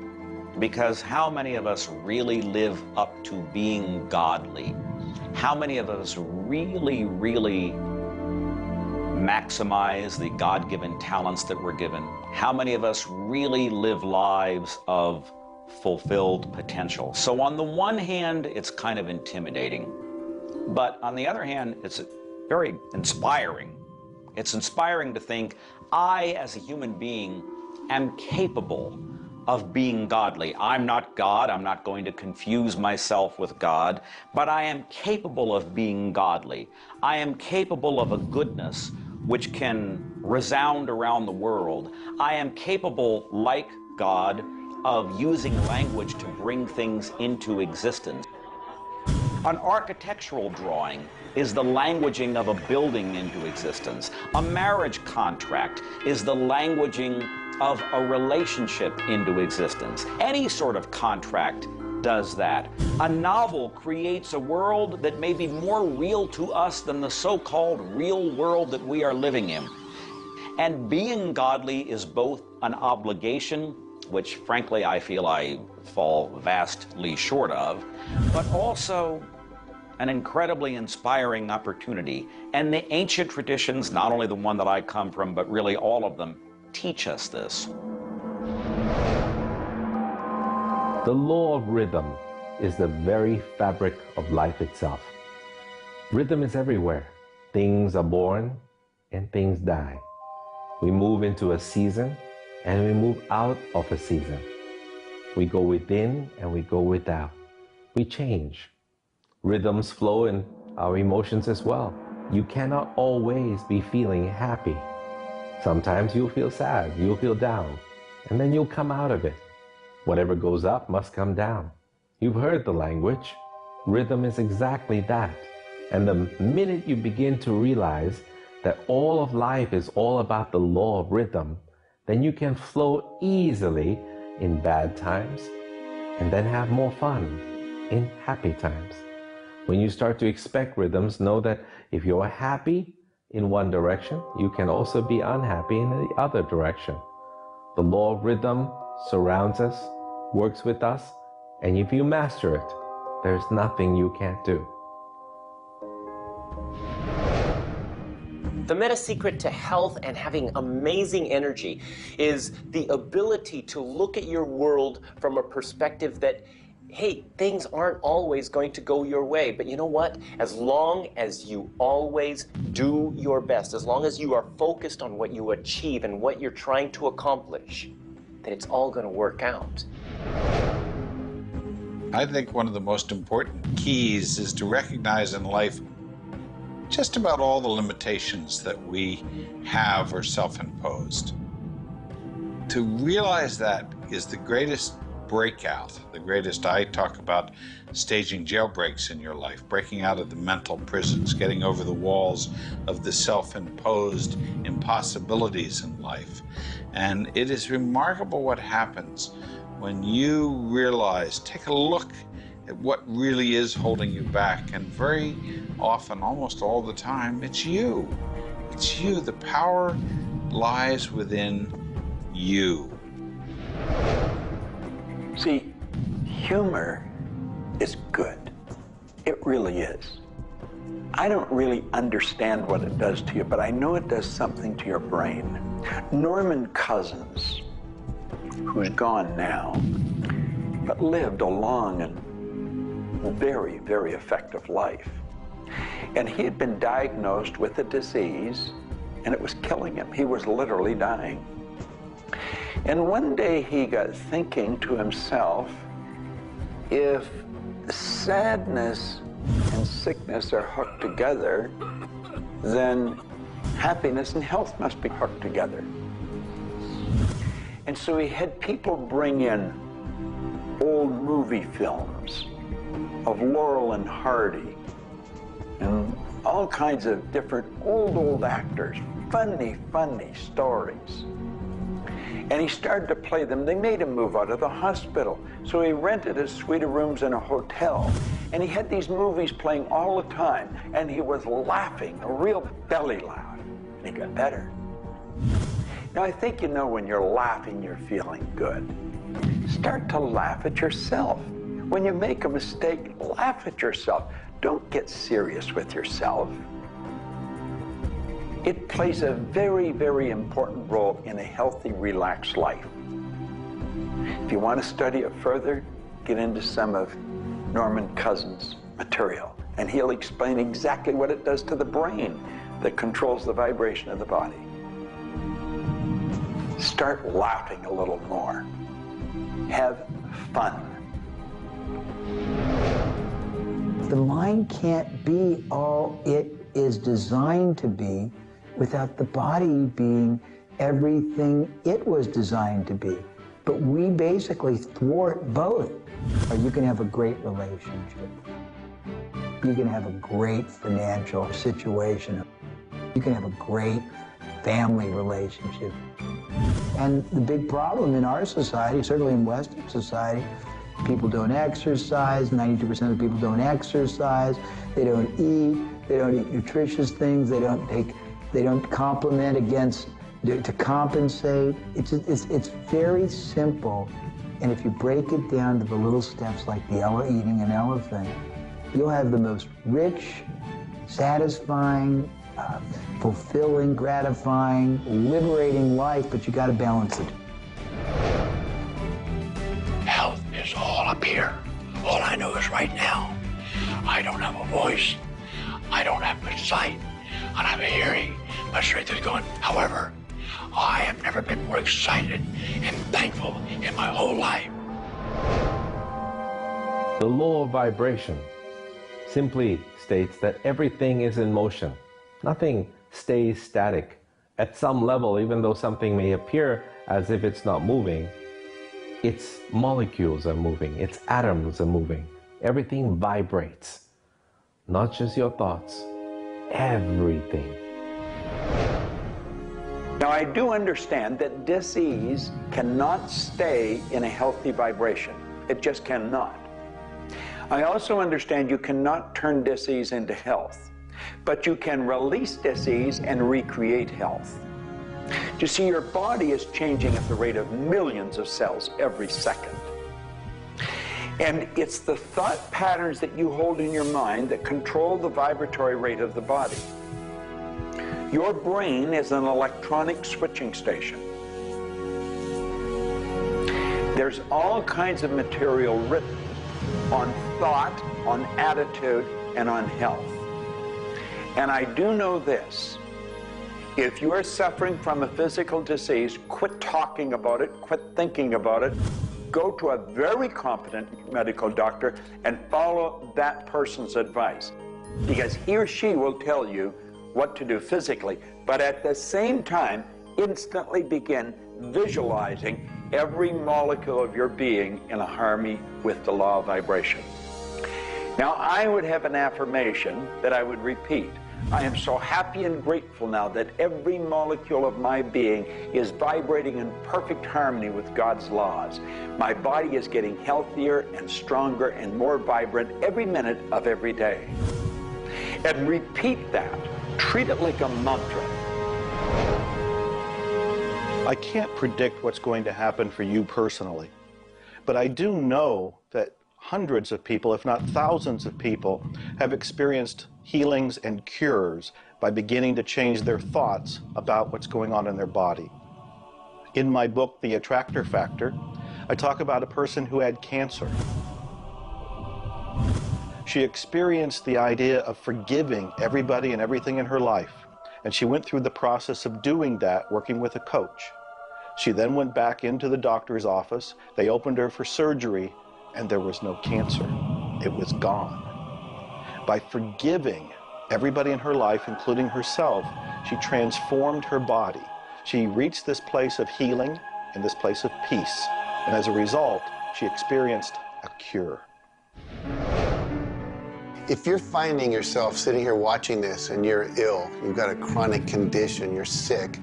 because how many of us really live up to being godly? How many of us really maximize the God-given talents that we're given? How many of us really live lives of fulfilled potential? So on the one hand, it's kind of intimidating, but on the other hand, it's very inspiring. It's inspiring to think, I, as a human being, am capable of being godly. I'm not God. I'm not going to confuse myself with God, but I am capable of being godly. I am capable of a goodness which can resound around the world. I am capable, like God, of using language to bring things into existence. An architectural drawing is the languaging of a building into existence. A marriage contract is the languaging of a relationship into existence. Any sort of contract does that. A novel creates a world that may be more real to us than the so-called real world that we are living in. And being godly is both an obligation, which frankly I feel I fall vastly short of, but also an incredibly inspiring opportunity. And the ancient traditions, not only the one that I come from, but really all of them, teach us this. The law of rhythm is the very fabric of life itself. Rhythm is everywhere. Things are born and things die. We move into a season and we move out of a season. We go within and we go without. We change. Rhythms flow in our emotions as well. You cannot always be feeling happy. Sometimes you'll feel sad, you'll feel down, and then you'll come out of it. Whatever goes up must come down. You've heard the language. Rhythm is exactly that. And the minute you begin to realize that all of life is all about the law of rhythm, then you can flow easily in bad times and then have more fun in happy times. When you start to expect rhythms, know that if you're happy in one direction, you can also be unhappy in the other direction. The law of rhythm surrounds us, works with us, and if you master it, there's nothing you can't do. The meta secret to health and having amazing energy is the ability to look at your world from a perspective that, hey, things aren't always going to go your way, but you know what? As long as you always do your best, as long as you are focused on what you achieve and what you're trying to accomplish, then it's all going to work out. I think one of the most important keys is to recognize in life just about all the limitations that we have are self-imposed. To realize that is the greatest breakout, the greatest. I talk about staging jailbreaks in your life, breaking out of the mental prisons, getting over the walls of the self-imposed impossibilities in life. And it is remarkable what happens when you realize, take a look at what really is holding you back. And very often, almost all the time, it's you. It's you. The power lies within you. See, humor is good. It really is. I don't really understand what it does to you, but I know it does something to your brain. Norman Cousins, who's gone now, but lived a long and very, very effective life. And he had been diagnosed with a disease, and it was killing him. He was literally dying. And one day he got thinking to himself, if sadness and sickness are hooked together, then happiness and health must be hooked together. And so he had people bring in old movie films of Laurel and Hardy and all kinds of different old actors, funny stories. And he started to play them. They made him move out of the hospital. So he rented a suite of rooms in a hotel. And he had these movies playing all the time. And he was laughing, a real belly laugh. And he got better. Now, I think you know when you're laughing, you're feeling good. Start to laugh at yourself. When you make a mistake, laugh at yourself. Don't get serious with yourself. It plays a very, very important role in a healthy, relaxed life. If you want to study it further, get into some of Norman Cousins' material, and he'll explain exactly what it does to the brain that controls the vibration of the body. Start laughing a little more. Have fun. The mind can't be all it is designed to be without the body being everything it was designed to be. But we basically thwart both. Or you can have a great relationship. You can have a great financial situation. You can have a great family relationship. And the big problem in our society, certainly in Western society, people don't exercise, 92% of the people don't exercise, they don't eat nutritious things, they don't complement to compensate. It's very simple. And if you break it down to the little steps like eating an elephant, you'll have the most rich, satisfying, fulfilling, gratifying, liberating life, but you got to balance it. Health is all up here. All I know is right now, I don't have a voice, I don't have good sight, I don't have a hearing. My strength is gone. However, I have never been more excited and thankful in my whole life. The law of vibration simply states that everything is in motion. Nothing stays static. At some level, even though something may appear as if it's not moving, its molecules are moving, its atoms are moving. Everything vibrates. Not just your thoughts, everything. Now, I do understand that disease cannot stay in a healthy vibration. It just cannot. I also understand you cannot turn disease into health, but you can release disease and recreate health. You see, your body is changing at the rate of millions of cells every second. And it's the thought patterns that you hold in your mind that control the vibratory rate of the body. Your brain is an electronic switching station. There's all kinds of material written on thought, on attitude, and on health. And I do know this. If you are suffering from a physical disease, quit talking about it, quit thinking about it. Go to a very competent medical doctor and follow that person's advice, because he or she will tell you what to do physically, but at the same time, instantly begin visualizing every molecule of your being in a harmony with the law of vibration. Now, I would have an affirmation that I would repeat. I am so happy and grateful now that every molecule of my being is vibrating in perfect harmony with God's laws. My body is getting healthier and stronger and more vibrant every minute of every day. And repeat that. Treat it like a mantra. I can't predict what's going to happen for you personally, but I do know that hundreds of people, if not thousands of people, have experienced healings and cures by beginning to change their thoughts about what's going on in their body. In my book, The Attractor Factor, I talk about a person who had cancer. She experienced the idea of forgiving everybody and everything in her life, and she went through the process of doing that, working with a coach. She then went back into the doctor's office. They opened her for surgery, and there was no cancer. It was gone. By forgiving everybody in her life, including herself, she transformed her body. She reached this place of healing and this place of peace. And as a result, she experienced a cure. If you're finding yourself sitting here watching this and you're ill, you've got a chronic condition, you're sick,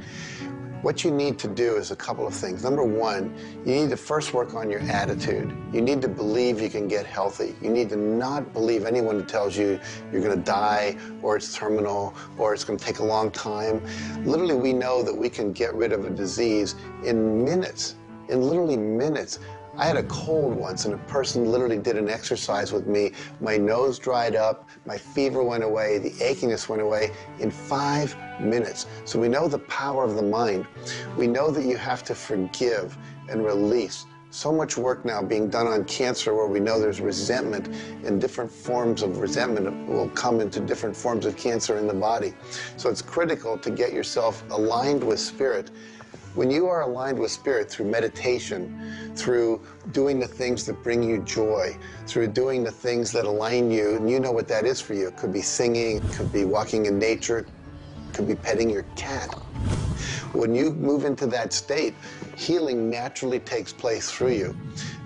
what you need to do is a couple of things. Number one, you need to first work on your attitude. You need to believe you can get healthy. You need to not believe anyone who tells you you're going to die, or it's terminal, or it's going to take a long time. Literally, we know that we can get rid of a disease in minutes, in literally minutes. I had a cold once, and a person literally did an exercise with me. My nose dried up, my fever went away, the achiness went away in 5 minutes. So we know the power of the mind. We know that you have to forgive and release. So much work now being done on cancer, where we know there's resentment, and different forms of resentment will come into different forms of cancer in the body. So it's critical to get yourself aligned with spirit. When you are aligned with spirit through meditation, through doing the things that bring you joy, through doing the things that align you, and you know what that is for you. It could be singing, it could be walking in nature, it could be petting your cat. When you move into that state, healing naturally takes place through you.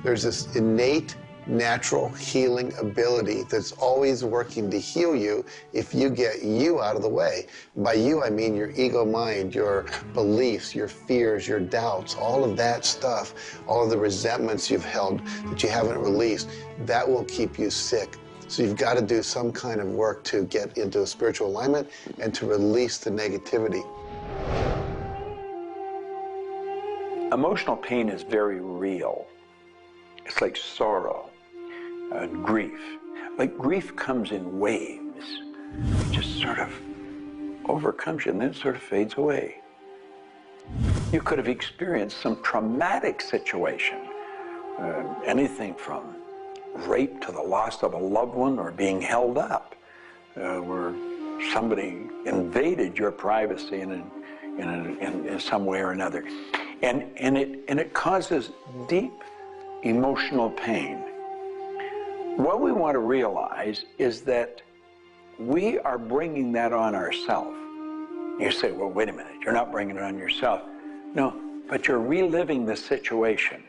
There's this innate, natural healing ability that's always working to heal you if you get you out of the way. By you, I mean your ego mind, your beliefs, your fears, your doubts, all of that stuff, all of the resentments you've held that you haven't released, that will keep you sick. So you've got to do some kind of work to get into a spiritual alignment and to release the negativity. Emotional pain is very real. It's like sorrow. Grief. Like grief comes in waves. It just sort of overcomes you and then it sort of fades away. You could have experienced some traumatic situation, anything from rape to the loss of a loved one, or being held up, where somebody invaded your privacy in some way or another. And it causes deep emotional pain. What we want to realize is that we are bringing that on ourselves. You say, well, wait a minute, you're not bringing it on yourself. No, but you're reliving the situation.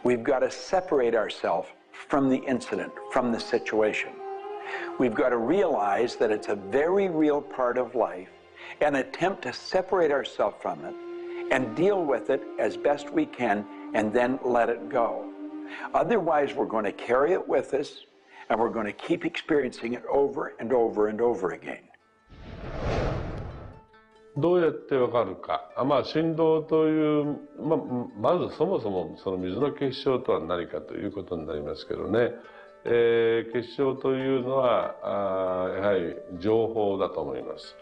We've got to separate ourselves from the incident, from the situation. We've got to realize that it's a very real part of life, and attempt to separate ourselves from it and deal with it as best we can, and then let it go. Otherwise, we're going to carry it with us, and we're going to keep experiencing it over and over and over again. どうやってわかるか。振動という、まずそもそもその水の結晶とは何かということになりますけどね。結晶というのはやはり情報だと思います。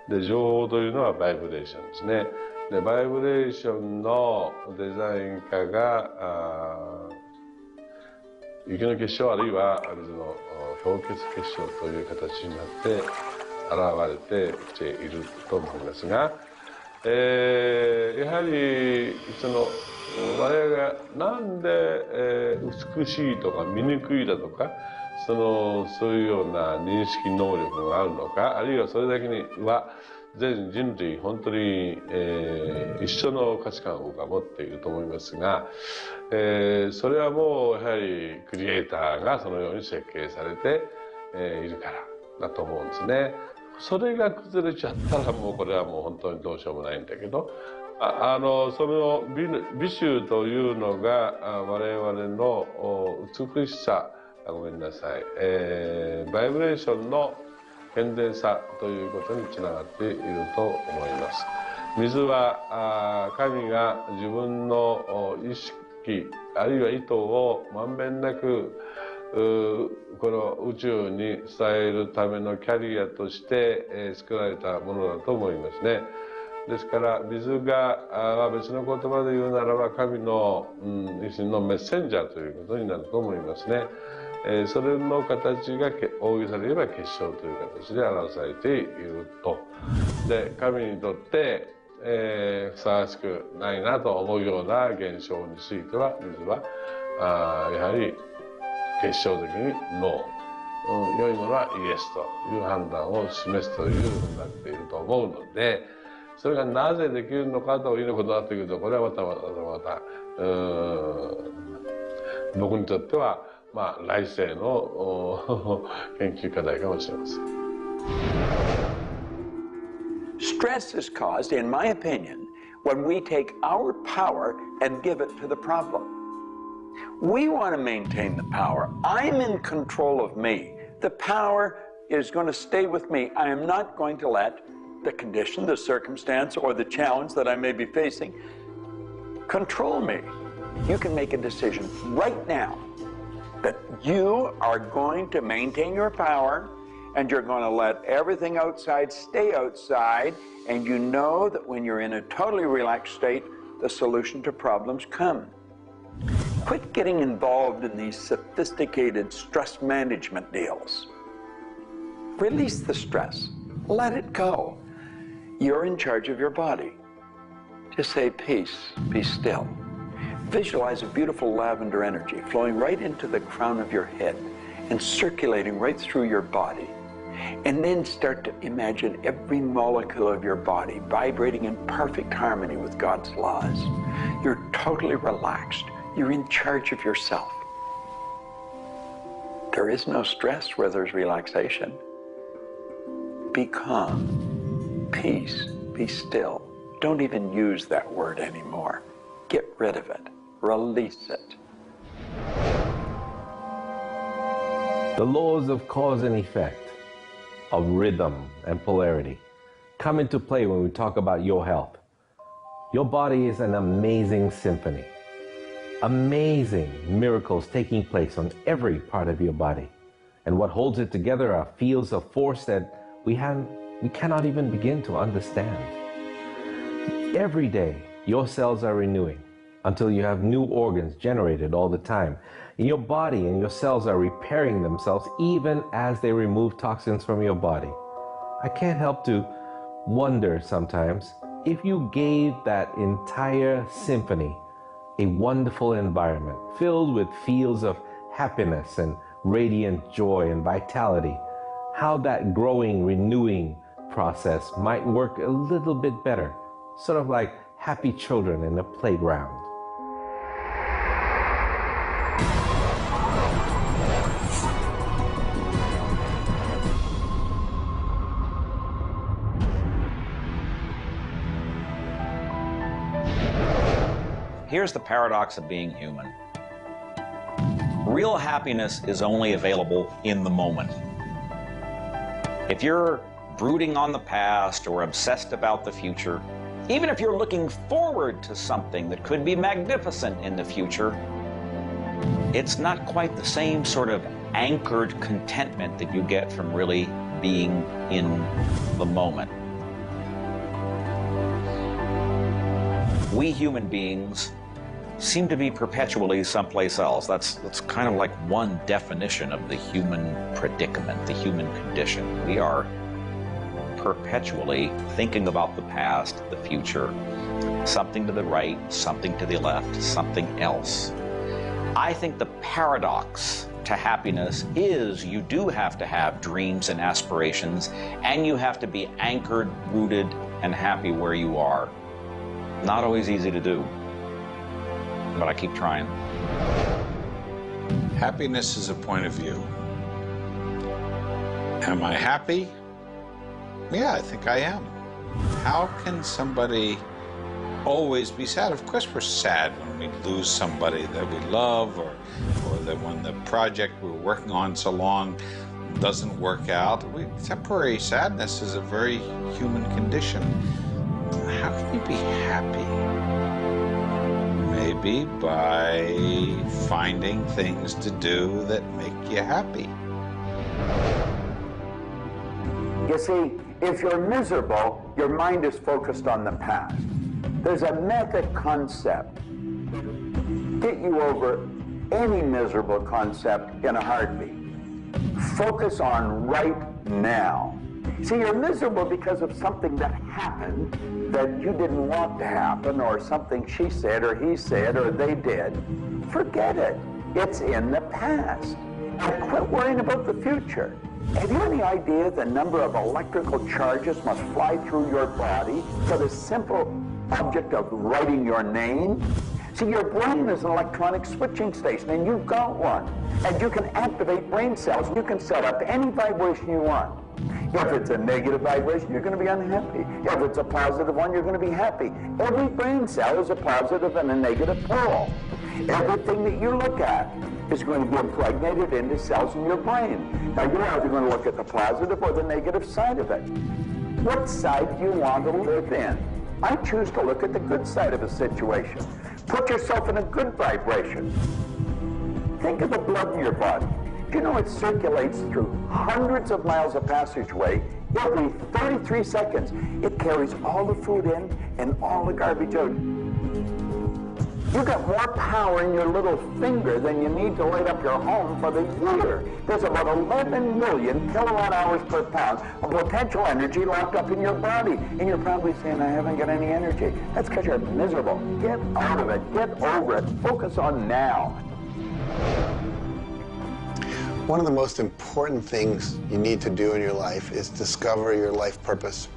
で、情報というのはバイブレーションですね。で、バイブレーションのデザイン家が雪の結晶あるいは水の氷結結晶という形になって現れてきていると思いますが、やはり我々がなんで美しいとか醜いだとかそういうような認識能力があるのか、あるいはそれだけには全人類本当に、一緒の価値観を僕は持っていると思いますが、それはもうやはりクリエイターがそのように設計されて、いるからだと思うんですね。それが崩れちゃったらもうこれはもう本当にどうしようもないんだけど、その美醜というのが我々の美しさ、ごめんなさい、バイブレーションの健全さということにつながっていると思います。水は神が自分の機あるいは意図をまんべんなくこの宇宙に伝えるためのキャリアとして、作られたものだと思いますね。ですから水が別の言葉で言うならば神の、一種のメッセンジャーということになると思いますね。それの形が大げさで言えば結晶という形で表されていると。で神にとってふさわしくないなと思うような現象については水はやはり結晶的にノー、良いものはイエスという判断を示すというふうになっていると思うので、それがなぜできるのかということになってくると、これはまた僕にとっては来世の研究課題かもしれません。Stress is caused, in my opinion, when we take our power and give it to the problem. We want to maintain the power. I'm in control of me. The power is going to stay with me. I am not going to let the condition, the circumstance, or the challenge that I may be facing control me. You can make a decision right now that you are going to maintain your power and you're going to let everything outside stay outside, and you know that when you're in a totally relaxed state, the solution to problems come. Quit getting involved in these sophisticated stress management deals. Release the stress. Let it go. You're in charge of your body. Just say peace, be still. Visualize a beautiful lavender energy flowing right into the crown of your head and circulating right through your body. And then start to imagine every molecule of your body vibrating in perfect harmony with God's laws. You're totally relaxed. You're in charge of yourself. There is no stress where there's relaxation. Be calm, peace, be still. Don't even use that word anymore. Get rid of it. Release it. The laws of cause and effect, of rhythm and polarity, come into play when we talk about your health. Your body is an amazing symphony. Amazing miracles taking place on every part of your body. And what holds it together are fields of force that we cannot even begin to understand. Every day, your cells are renewing until you have new organs generated all the time. And your body and your cells are repairing themselves even as they remove toxins from your body. I can't help to wonder sometimes if you gave that entire symphony a wonderful environment filled with fields of happiness and radiant joy and vitality, how that growing, renewing process might work a little bit better, sort of like happy children in a playground. Here's the paradox of being human. Real happiness is only available in the moment. If you're brooding on the past or obsessed about the future, even if you're looking forward to something that could be magnificent in the future, it's not quite the same sort of anchored contentment that you get from really being in the moment. We human beings seem to be perpetually someplace else. That's kind of like one definition of the human predicament, the human condition. We are perpetually thinking about the past, the future, something to the right, something to the left, something else. I think the paradox to happiness is you do have to have dreams and aspirations, and you have to be anchored, rooted, and happy where you are. Not always easy to do, but I keep trying. Happiness is a point of view. Am I happy? Yeah, I think I am. How can somebody always be sad? Of course we're sad when we lose somebody that we love, or that when the project we're working on so long doesn't work out. Temporary sadness is a very human condition. How can you be happy? Maybe by finding things to do that make you happy. You see, if you're miserable, your mind is focused on the past. There's a meta concept. Get you over any miserable concept in a heartbeat. Focus on right now. See, you're miserable because of something that happened that you didn't want to happen, or something she said or he said or they did. Forget it. It's in the past. And quit worrying about the future. Have you any idea the number of electrical charges must fly through your body for the simple object of writing your name? See, your brain is an electronic switching station, and you've got one. And you can activate brain cells. You can set up any vibration you want. If it's a negative vibration, you're going to be unhappy. If it's a positive one, you're going to be happy. Every brain cell is a positive and a negative pole. Everything that you look at is going to be impregnated into cells in your brain. Now, you're either going to look at the positive or the negative side of it. What side do you want to live in? I choose to look at the good side of a situation. Put yourself in a good vibration. Think of the blood in your body. Do you know it circulates through hundreds of miles of passageway every 33 seconds? It carries all the food in and all the garbage out. You've got more power in your little finger than you need to light up your home for the year. There's about 11 million kilowatt hours per pound of potential energy locked up in your body. And you're probably saying, I haven't got any energy. That's because you're miserable. Get out of it. Get over it. Focus on now. One of the most important things you need to do in your life is discover your life purpose.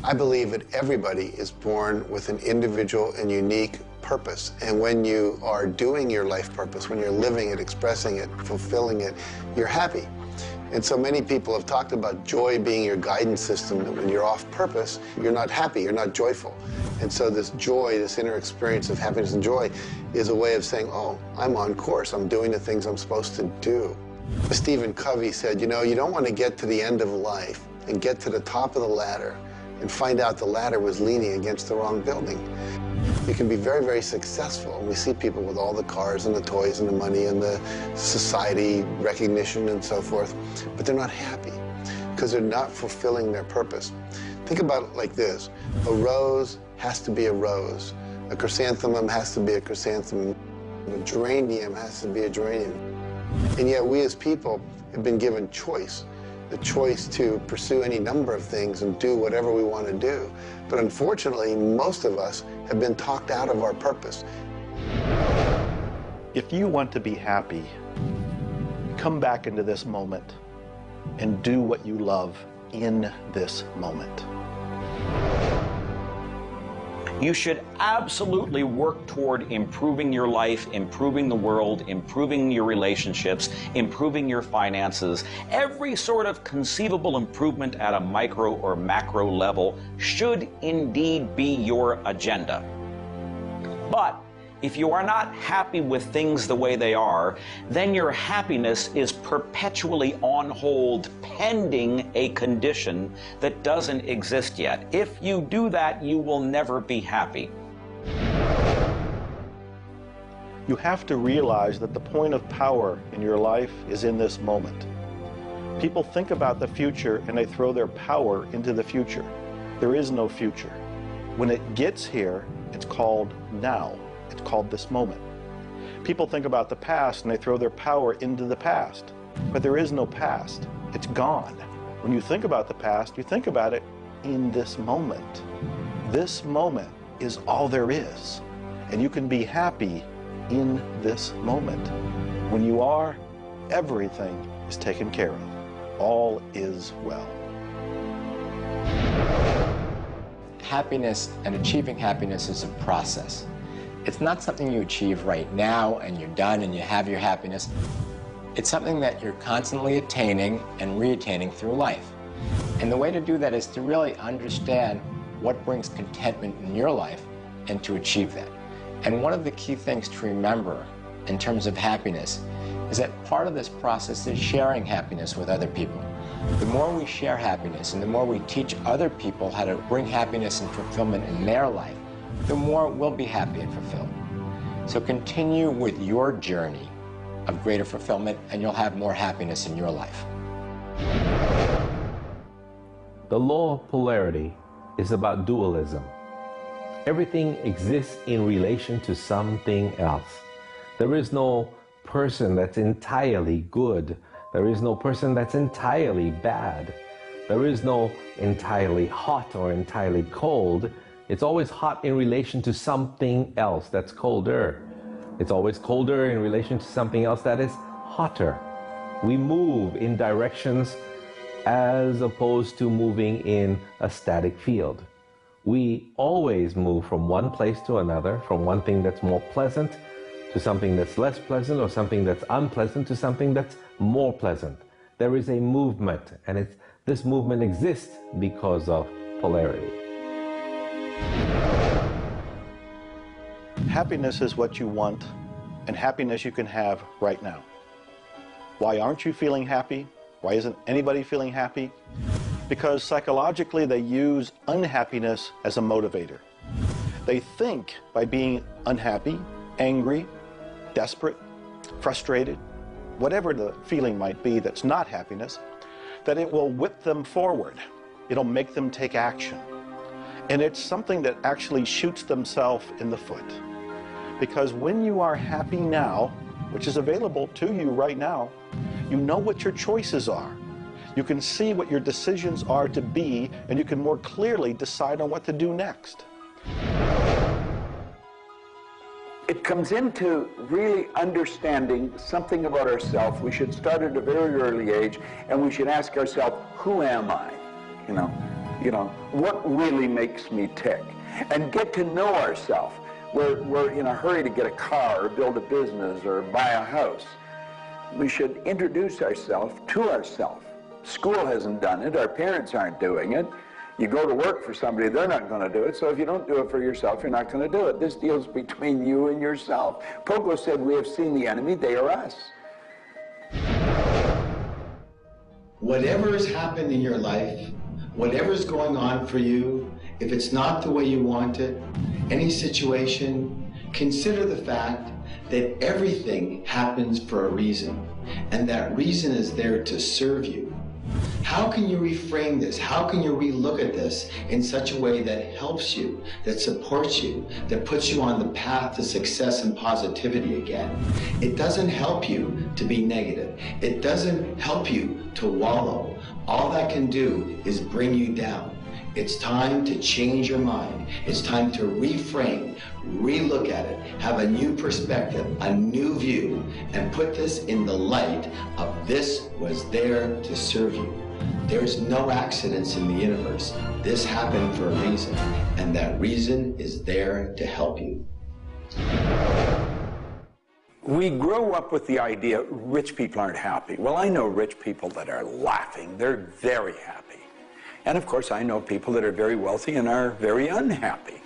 I believe that everybody is born with an individual and unique purpose. And when you are doing your life purpose, when you're living it, expressing it, fulfilling it, you're happy. And so many people have talked about joy being your guidance system, that when you're off purpose, you're not happy, you're not joyful. And so this joy, this inner experience of happiness and joy is a way of saying, oh, I'm on course, I'm doing the things I'm supposed to do. Stephen Covey said, you know, you don't want to get to the end of life and get to the top of the ladder and find out the ladder was leaning against the wrong building. You can be very, very successful. And we see people with all the cars and the toys and the money and the society recognition and so forth, but they're not happy because they're not fulfilling their purpose. Think about it like this. A rose has to be a rose. A chrysanthemum has to be a chrysanthemum. A geranium has to be a geranium. And yet we as people have been given choice. The choice to pursue any number of things and do whatever we want to do. But unfortunately, most of us have been talked out of our purpose. If you want to be happy, come back into this moment and do what you love in this moment. You should absolutely work toward improving your life, improving the world, improving your relationships, improving your finances. Every sort of conceivable improvement at a micro or macro level should indeed be your agenda. But if you are not happy with things the way they are, then your happiness is perpetually on hold pending a condition that doesn't exist yet. If you do that, you will never be happy. You have to realize that the point of power in your life is in this moment. People think about the future and they throw their power into the future. There is no future. When it gets here, it's called now. It's called this moment. People think about the past and they throw their power into the past. But there is no past. It's gone. When you think about the past, you think about it in this moment. This moment is all there is. And you can be happy in this moment. When you are, everything is taken care of. All is well. Happiness and achieving happiness is a process. It's not something you achieve right now and you're done and you have your happiness. It's something that you're constantly attaining and re-attaining through life. And the way to do that is to really understand what brings contentment in your life and to achieve that. And one of the key things to remember in terms of happiness is that part of this process is sharing happiness with other people. The more we share happiness and the more we teach other people how to bring happiness and fulfillment in their life, the more we'll be happy and fulfilled. So continue with your journey of greater fulfillment, and you'll have more happiness in your life. The law of polarity is about dualism. Everything exists in relation to something else. There is no person that's entirely good. There is no person that's entirely bad. There is no entirely hot or entirely cold. It's always hot in relation to something else that's colder. It's always colder in relation to something else that is hotter. We move in directions as opposed to moving in a static field. We always move from one place to another, from one thing that's more pleasant to something that's less pleasant, or something that's unpleasant to something that's more pleasant. There is a movement, and this movement exists because of polarity. Happiness is what you want, and happiness you can have right now. Why aren't you feeling happy? Why isn't anybody feeling happy? Because psychologically they use unhappiness as a motivator. They think by being unhappy, angry, desperate, frustrated, whatever the feeling might be that's not happiness, that it will whip them forward. It'll make them take action. And it's something that actually shoots themselves in the foot. Because when you are happy now, which is available to you right now, you know what your choices are. You can see what your decisions are to be, and you can more clearly decide on what to do next. It comes into really understanding something about ourselves. We should start at a very early age, and we should ask ourselves, who am I? You know, what really makes me tick? And get to know ourselves. We're in a hurry to get a car or build a business or buy a house. We should introduce ourselves to ourselves. School hasn't done it. Our parents aren't doing it. You go to work for somebody, they're not going to do it. So if you don't do it for yourself, you're not going to do it. This deals between you and yourself. Pogo said, we have seen the enemy, they are us. Whatever has happened in your life, whatever's going on for you, if it's not the way you want it, any situation, consider the fact that everything happens for a reason, and that reason is there to serve you. How can you reframe this? How can you relook at this in such a way that helps you, that supports you, that puts you on the path to success and positivity again? It doesn't help you to be negative. It doesn't help you to wallow. All that can do is bring you down. It's time to change your mind. It's time to reframe, relook at it, have a new perspective, a new view, and put this in the light of this was there to serve you. There's no accidents in the universe. This happened for a reason, and that reason is there to help you. We grow up with the idea rich people aren't happy. Well, I know rich people that are laughing. They're very happy. And of course, I know people that are very wealthy and are very unhappy.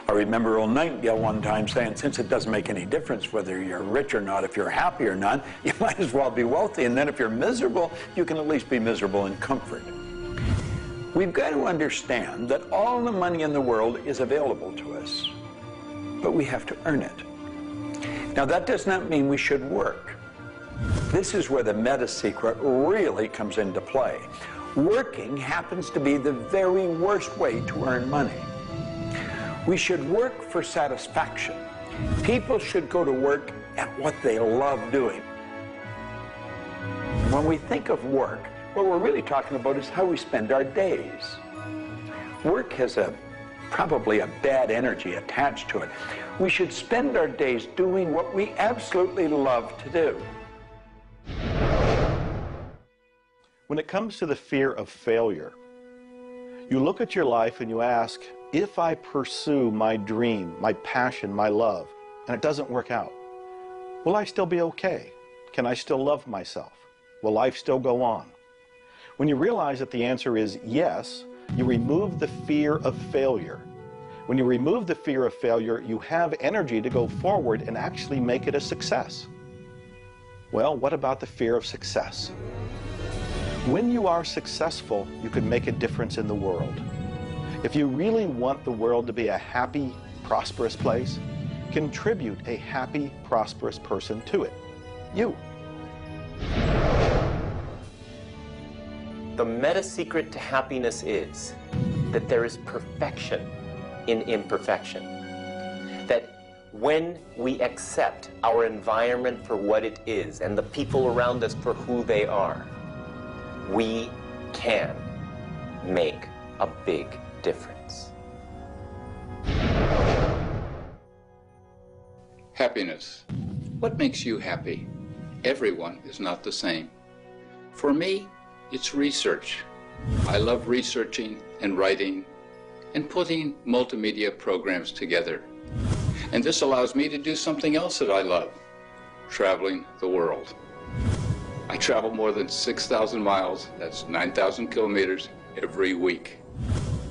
I remember Earl Nightingale one time saying, since it doesn't make any difference whether you're rich or not, if you're happy or not, you might as well be wealthy. And then if you're miserable, you can at least be miserable in comfort. We've got to understand that all the money in the world is available to us, but we have to earn it. Now, that does not mean we should work. This is where the meta-secret really comes into play. Working happens to be the very worst way to earn money. We should work for satisfaction. People should go to work at what they love doing. When we think of work, what we're really talking about is how we spend our days. Work has probably a bad energy attached to it. We should spend our days doing what we absolutely love to do. When it comes to the fear of failure, you look at your life and you ask, if I pursue my dream, my passion, my love, and it doesn't work out, will I still be okay? Can I still love myself? Will life still go on? When you realize that the answer is yes, you remove the fear of failure. When you remove the fear of failure, you have energy to go forward and actually make it a success. Well, what about the fear of success? When you are successful, you can make a difference in the world. If you really want the world to be a happy, prosperous place, Contribute a happy, prosperous person to it. You. The meta secret to happiness is that there is perfection in imperfection. That when we accept our environment for what it is and the people around us for who they are, we can make a big difference. Happiness. What makes you happy? Everyone is not the same. For me, it's research. I love researching and writing and putting multimedia programs together. And this allows me to do something else that I love, traveling the world. I travel more than 6,000 miles, that's 9,000 kilometers, every week.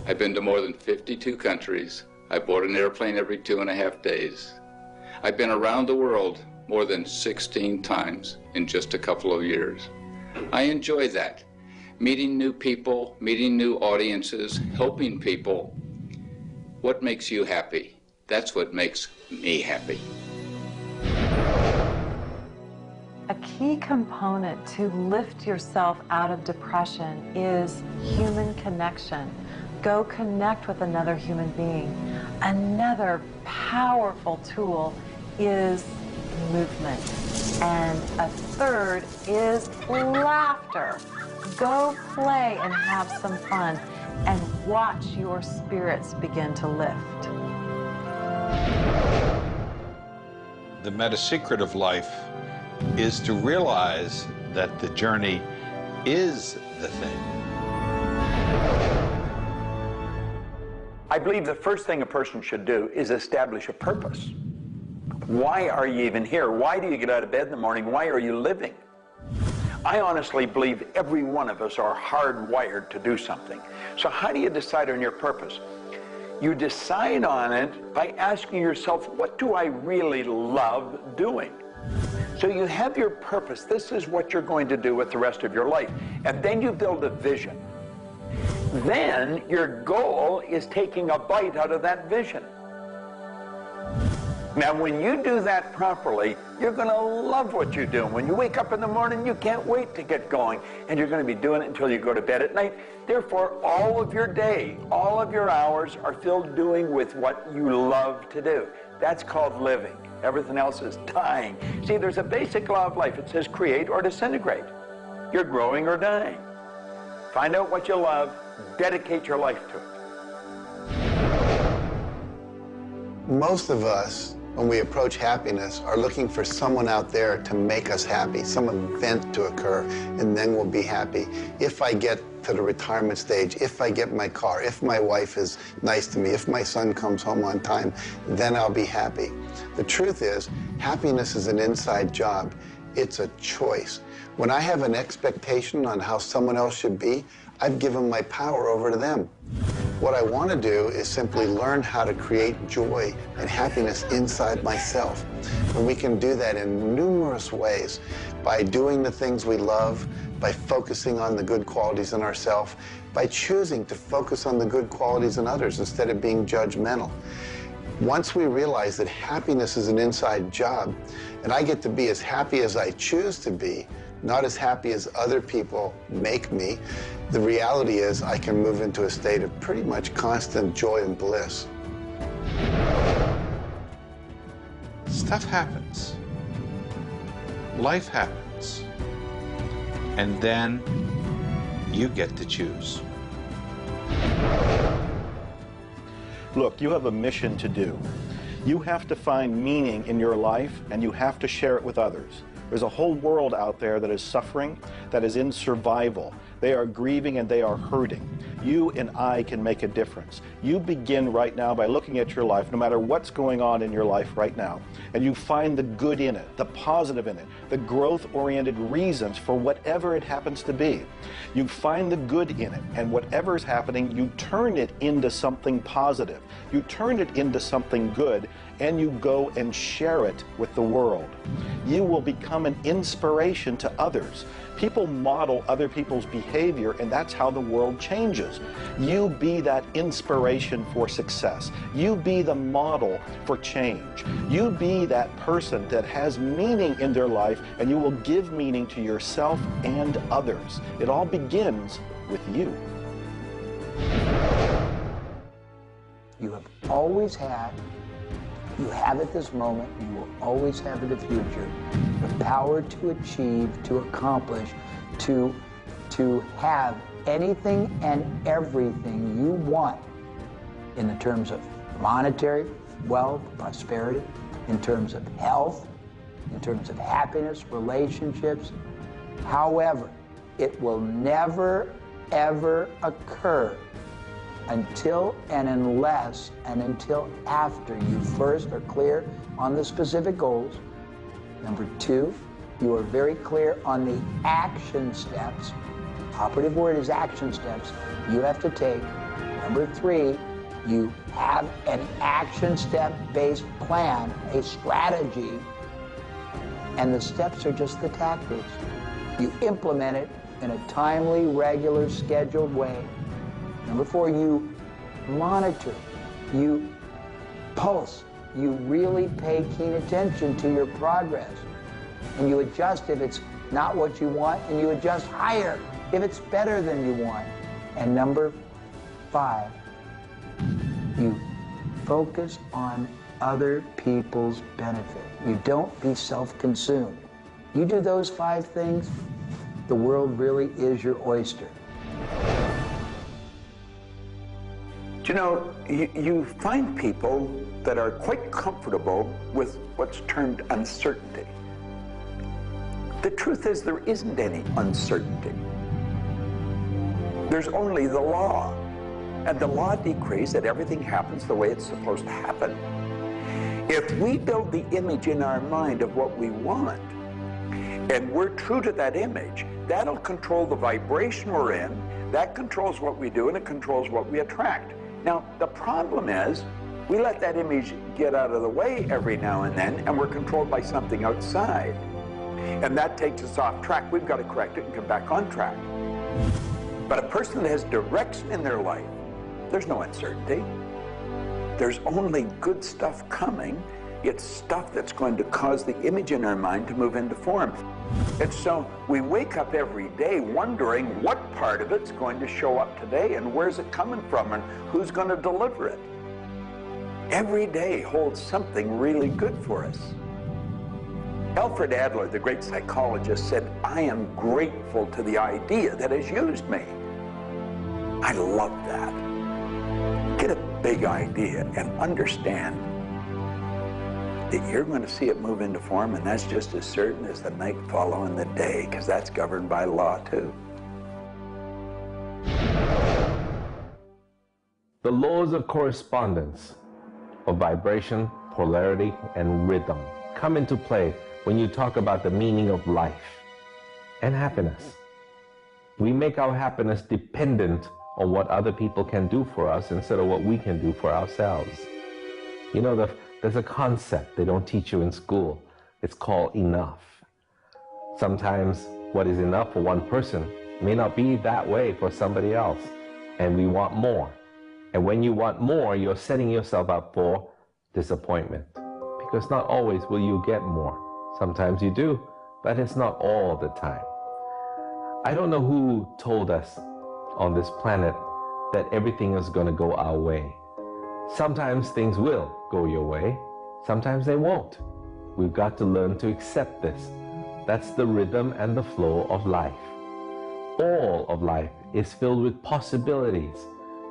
I've been to more than 52 countries. I board an airplane every 2.5 days. I've been around the world more than 16 times in just a couple of years. I enjoy that. Meeting new people, meeting new audiences, helping people. What makes you happy? That's what makes me happy. A key component to lift yourself out of depression is human connection. Go connect with another human being. Another powerful tool is movement. And a third is laughter. Go play and have some fun and watch your spirits begin to lift. The meta secret of life is to realize that the journey is the thing. I believe the first thing a person should do is establish a purpose. Why are you even here? Why do you get out of bed in the morning? Why are you living? I honestly believe every one of us are hardwired to do something. So how do you decide on your purpose? You decide on it by asking yourself, what do I really love doing? So you have your purpose. This is what you're going to do with the rest of your life. And then you build a vision. Then your goal is taking a bite out of that vision. Now, when you do that properly, you're going to love what you do. When you wake up in the morning, you can't wait to get going. And you're going to be doing it until you go to bed at night. Therefore, all of your day, all of your hours are filled doing with what you love to do. That's called living. Everything else is dying. See, there's a basic law of life. It says create or disintegrate. You're growing or dying. Find out what you love. Dedicate your life to it. Most of us, when we approach happiness, are looking for someone out there to make us happy, some event to occur, and then we'll be happy. If I get to the retirement stage, if I get my car, if my wife is nice to me, if my son comes home on time, then I'll be happy. The truth is, happiness is an inside job. It's a choice. When I have an expectation on how someone else should be, I've given my power over to them. What I want to do is simply learn how to create joy and happiness inside myself. And we can do that in numerous ways, by doing the things we love, by focusing on the good qualities in ourselves, by choosing to focus on the good qualities in others instead of being judgmental. Once we realize that happiness is an inside job, and I get to be as happy as I choose to be, not as happy as other people make me, the reality is I can move into a state of pretty much constant joy and bliss. Stuff happens. Life happens. And then you get to choose. Look, you have a mission to do. You have to find meaning in your life, and you have to share it with others. There's a whole world out there that is suffering, that is in survival. They are grieving and they are hurting. You and I can make a difference. You begin right now by looking at your life, no matter what's going on in your life right now, and you find the good in it, the positive in it, the growth-oriented reasons for whatever it happens to be. You find the good in it, and whatever is happening, you turn it into something positive. You turn it into something good, and you go and share it with the world. You will become an inspiration to others, People model other people's behavior, and that's how the world changes. You be that inspiration for success. You be the model for change. You be that person that has meaning in their life, and you will give meaning to yourself and others. It all begins with you. You have always had, you have at this moment, you will always have in the future, the power to achieve, to accomplish, to have anything and everything you want in the terms of monetary wealth, prosperity, in terms of health, in terms of happiness, relationships. However, it will never, ever occur until and unless and until after you first are clear on the specific goals. Number two, you are very clear on the action steps. Operative word is action steps you have to take. Number three, you have an action step-based plan, a strategy, and the steps are just the tactics. You implement it in a timely, regular, scheduled way. Number four, you monitor, you pulse, you really pay keen attention to your progress, and you adjust if it's not what you want, and you adjust higher if it's better than you want. And number five, you focus on other people's benefit. You don't be self-consumed. You do those five things, the world really is your oyster. You know, you find people that are quite comfortable with what's termed uncertainty. The truth is there isn't any uncertainty. There's only the law. And the law decrees that everything happens the way it's supposed to happen. If we build the image in our mind of what we want, and we're true to that image, that'll control the vibration we're in, that controls what we do, and it controls what we attract. Now, the problem is, we let that image get out of the way every now and then, and we're controlled by something outside. And that takes us off track. We've got to correct it and come back on track. But a person that has direction in their life, there's no uncertainty. There's only good stuff coming. It's stuff that's going to cause the image in our mind to move into form. And so we wake up every day wondering what part of it's going to show up today and where's it coming from and who's going to deliver it. Every day holds something really good for us. Alfred Adler, the great psychologist, said, "I am grateful to the idea that has used me." I love that. Get a big idea and understand that you're going to see it move into form, and that's just as certain as the night following the day, because that's governed by law too. The laws of correspondence, of vibration, polarity, and rhythm come into play when you talk about the meaning of life and happiness. We make our happiness dependent on what other people can do for us instead of what we can do for ourselves. You know, there's a concept they don't teach you in school. It's called enough. Sometimes what is enough for one person may not be that way for somebody else, and we want more. And when you want more, you're setting yourself up for disappointment, because not always will you get more. Sometimes you do, but it's not all the time. I don't know who told us on this planet that everything is going to go our way. Sometimes things will go your way, sometimes they won't. We've got to learn to accept this. That's the rhythm and the flow of life. All of life is filled with possibilities.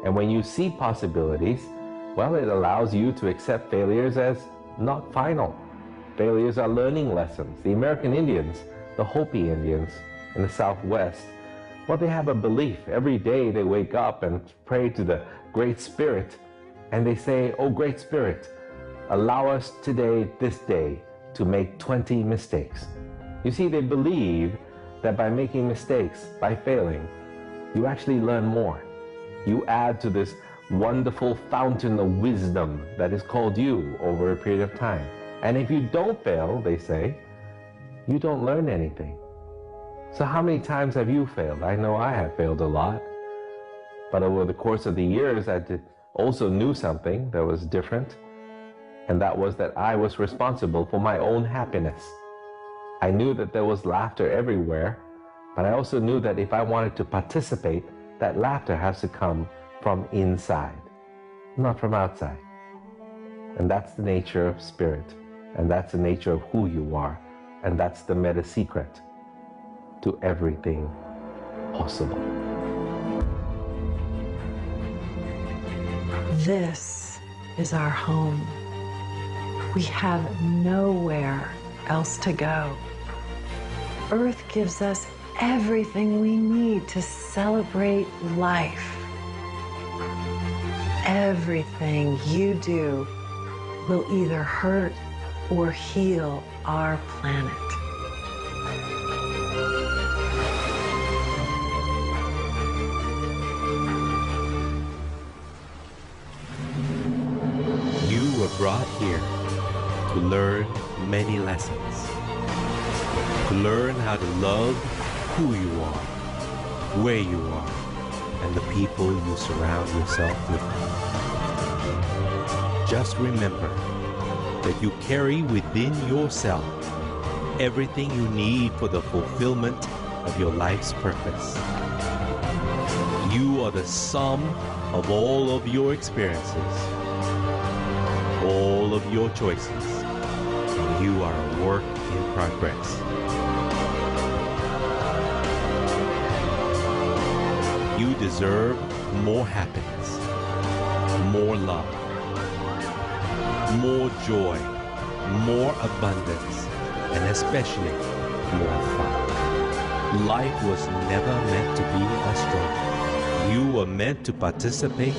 And when you see possibilities, well, it allows you to accept failures as not final. Failures are learning lessons. The American Indians, the Hopi Indians in the Southwest, well, they have a belief. Every day they wake up and pray to the Great Spirit, and they say, "Oh, Great Spirit, allow us today, this day, to make 20 mistakes." You see, they believe that by making mistakes, by failing, you actually learn more. You add to this wonderful fountain of wisdom that is called you over a period of time. And if you don't fail, they say, you don't learn anything. So how many times have you failed? I know I have failed a lot. But over the course of the years, I also knew something that was different. And that was that I was responsible for my own happiness. I knew that there was laughter everywhere, but I also knew that if I wanted to participate, that laughter has to come from inside, not from outside. And that's the nature of spirit, and that's the nature of who you are, and that's the meta secret to everything possible. This is our home. We have nowhere else to go. Earth gives us everything we need to celebrate life. Everything you do will either hurt or heal our planet. You were brought here to learn many lessons. To learn how to love who you are, where you are, and the people you surround yourself with. Just remember that you carry within yourself everything you need for the fulfillment of your life's purpose. You are the sum of all of your experiences, all of your choices, and you are a work in progress. You deserve more happiness, more love, more joy, more abundance, and especially more fun. Life was never meant to be a struggle. You were meant to participate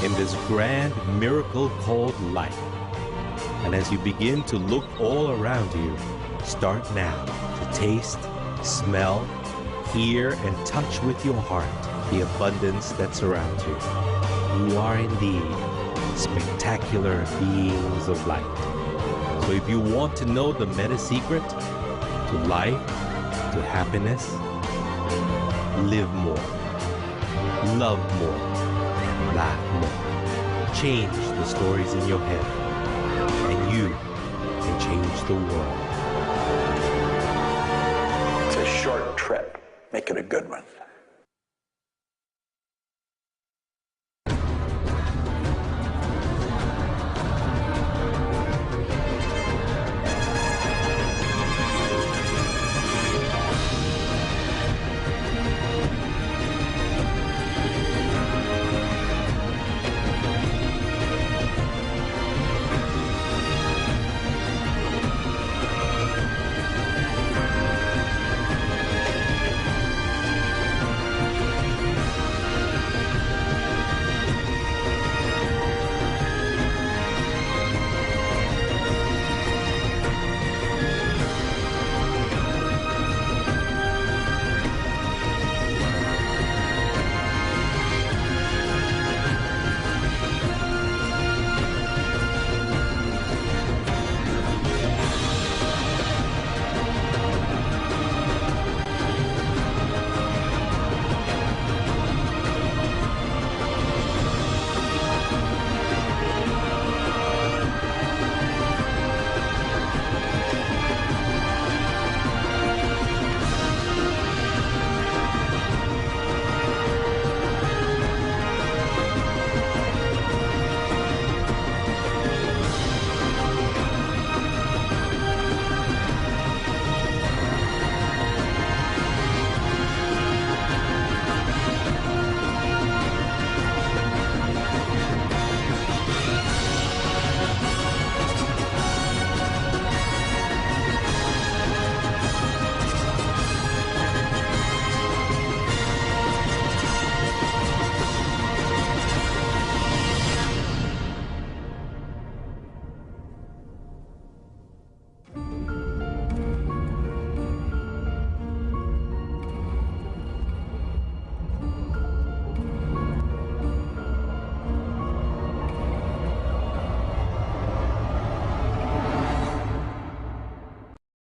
in this grand miracle called life. And as you begin to look all around you, start now to taste, smell, hear, and touch with your heart the abundance that surrounds you. You are indeed spectacular beings of light. So if you want to know the meta secret to life, to happiness, live more, love more, and laugh more. Change the stories in your head, and you can change the world. It's a short trip. Make it a good one.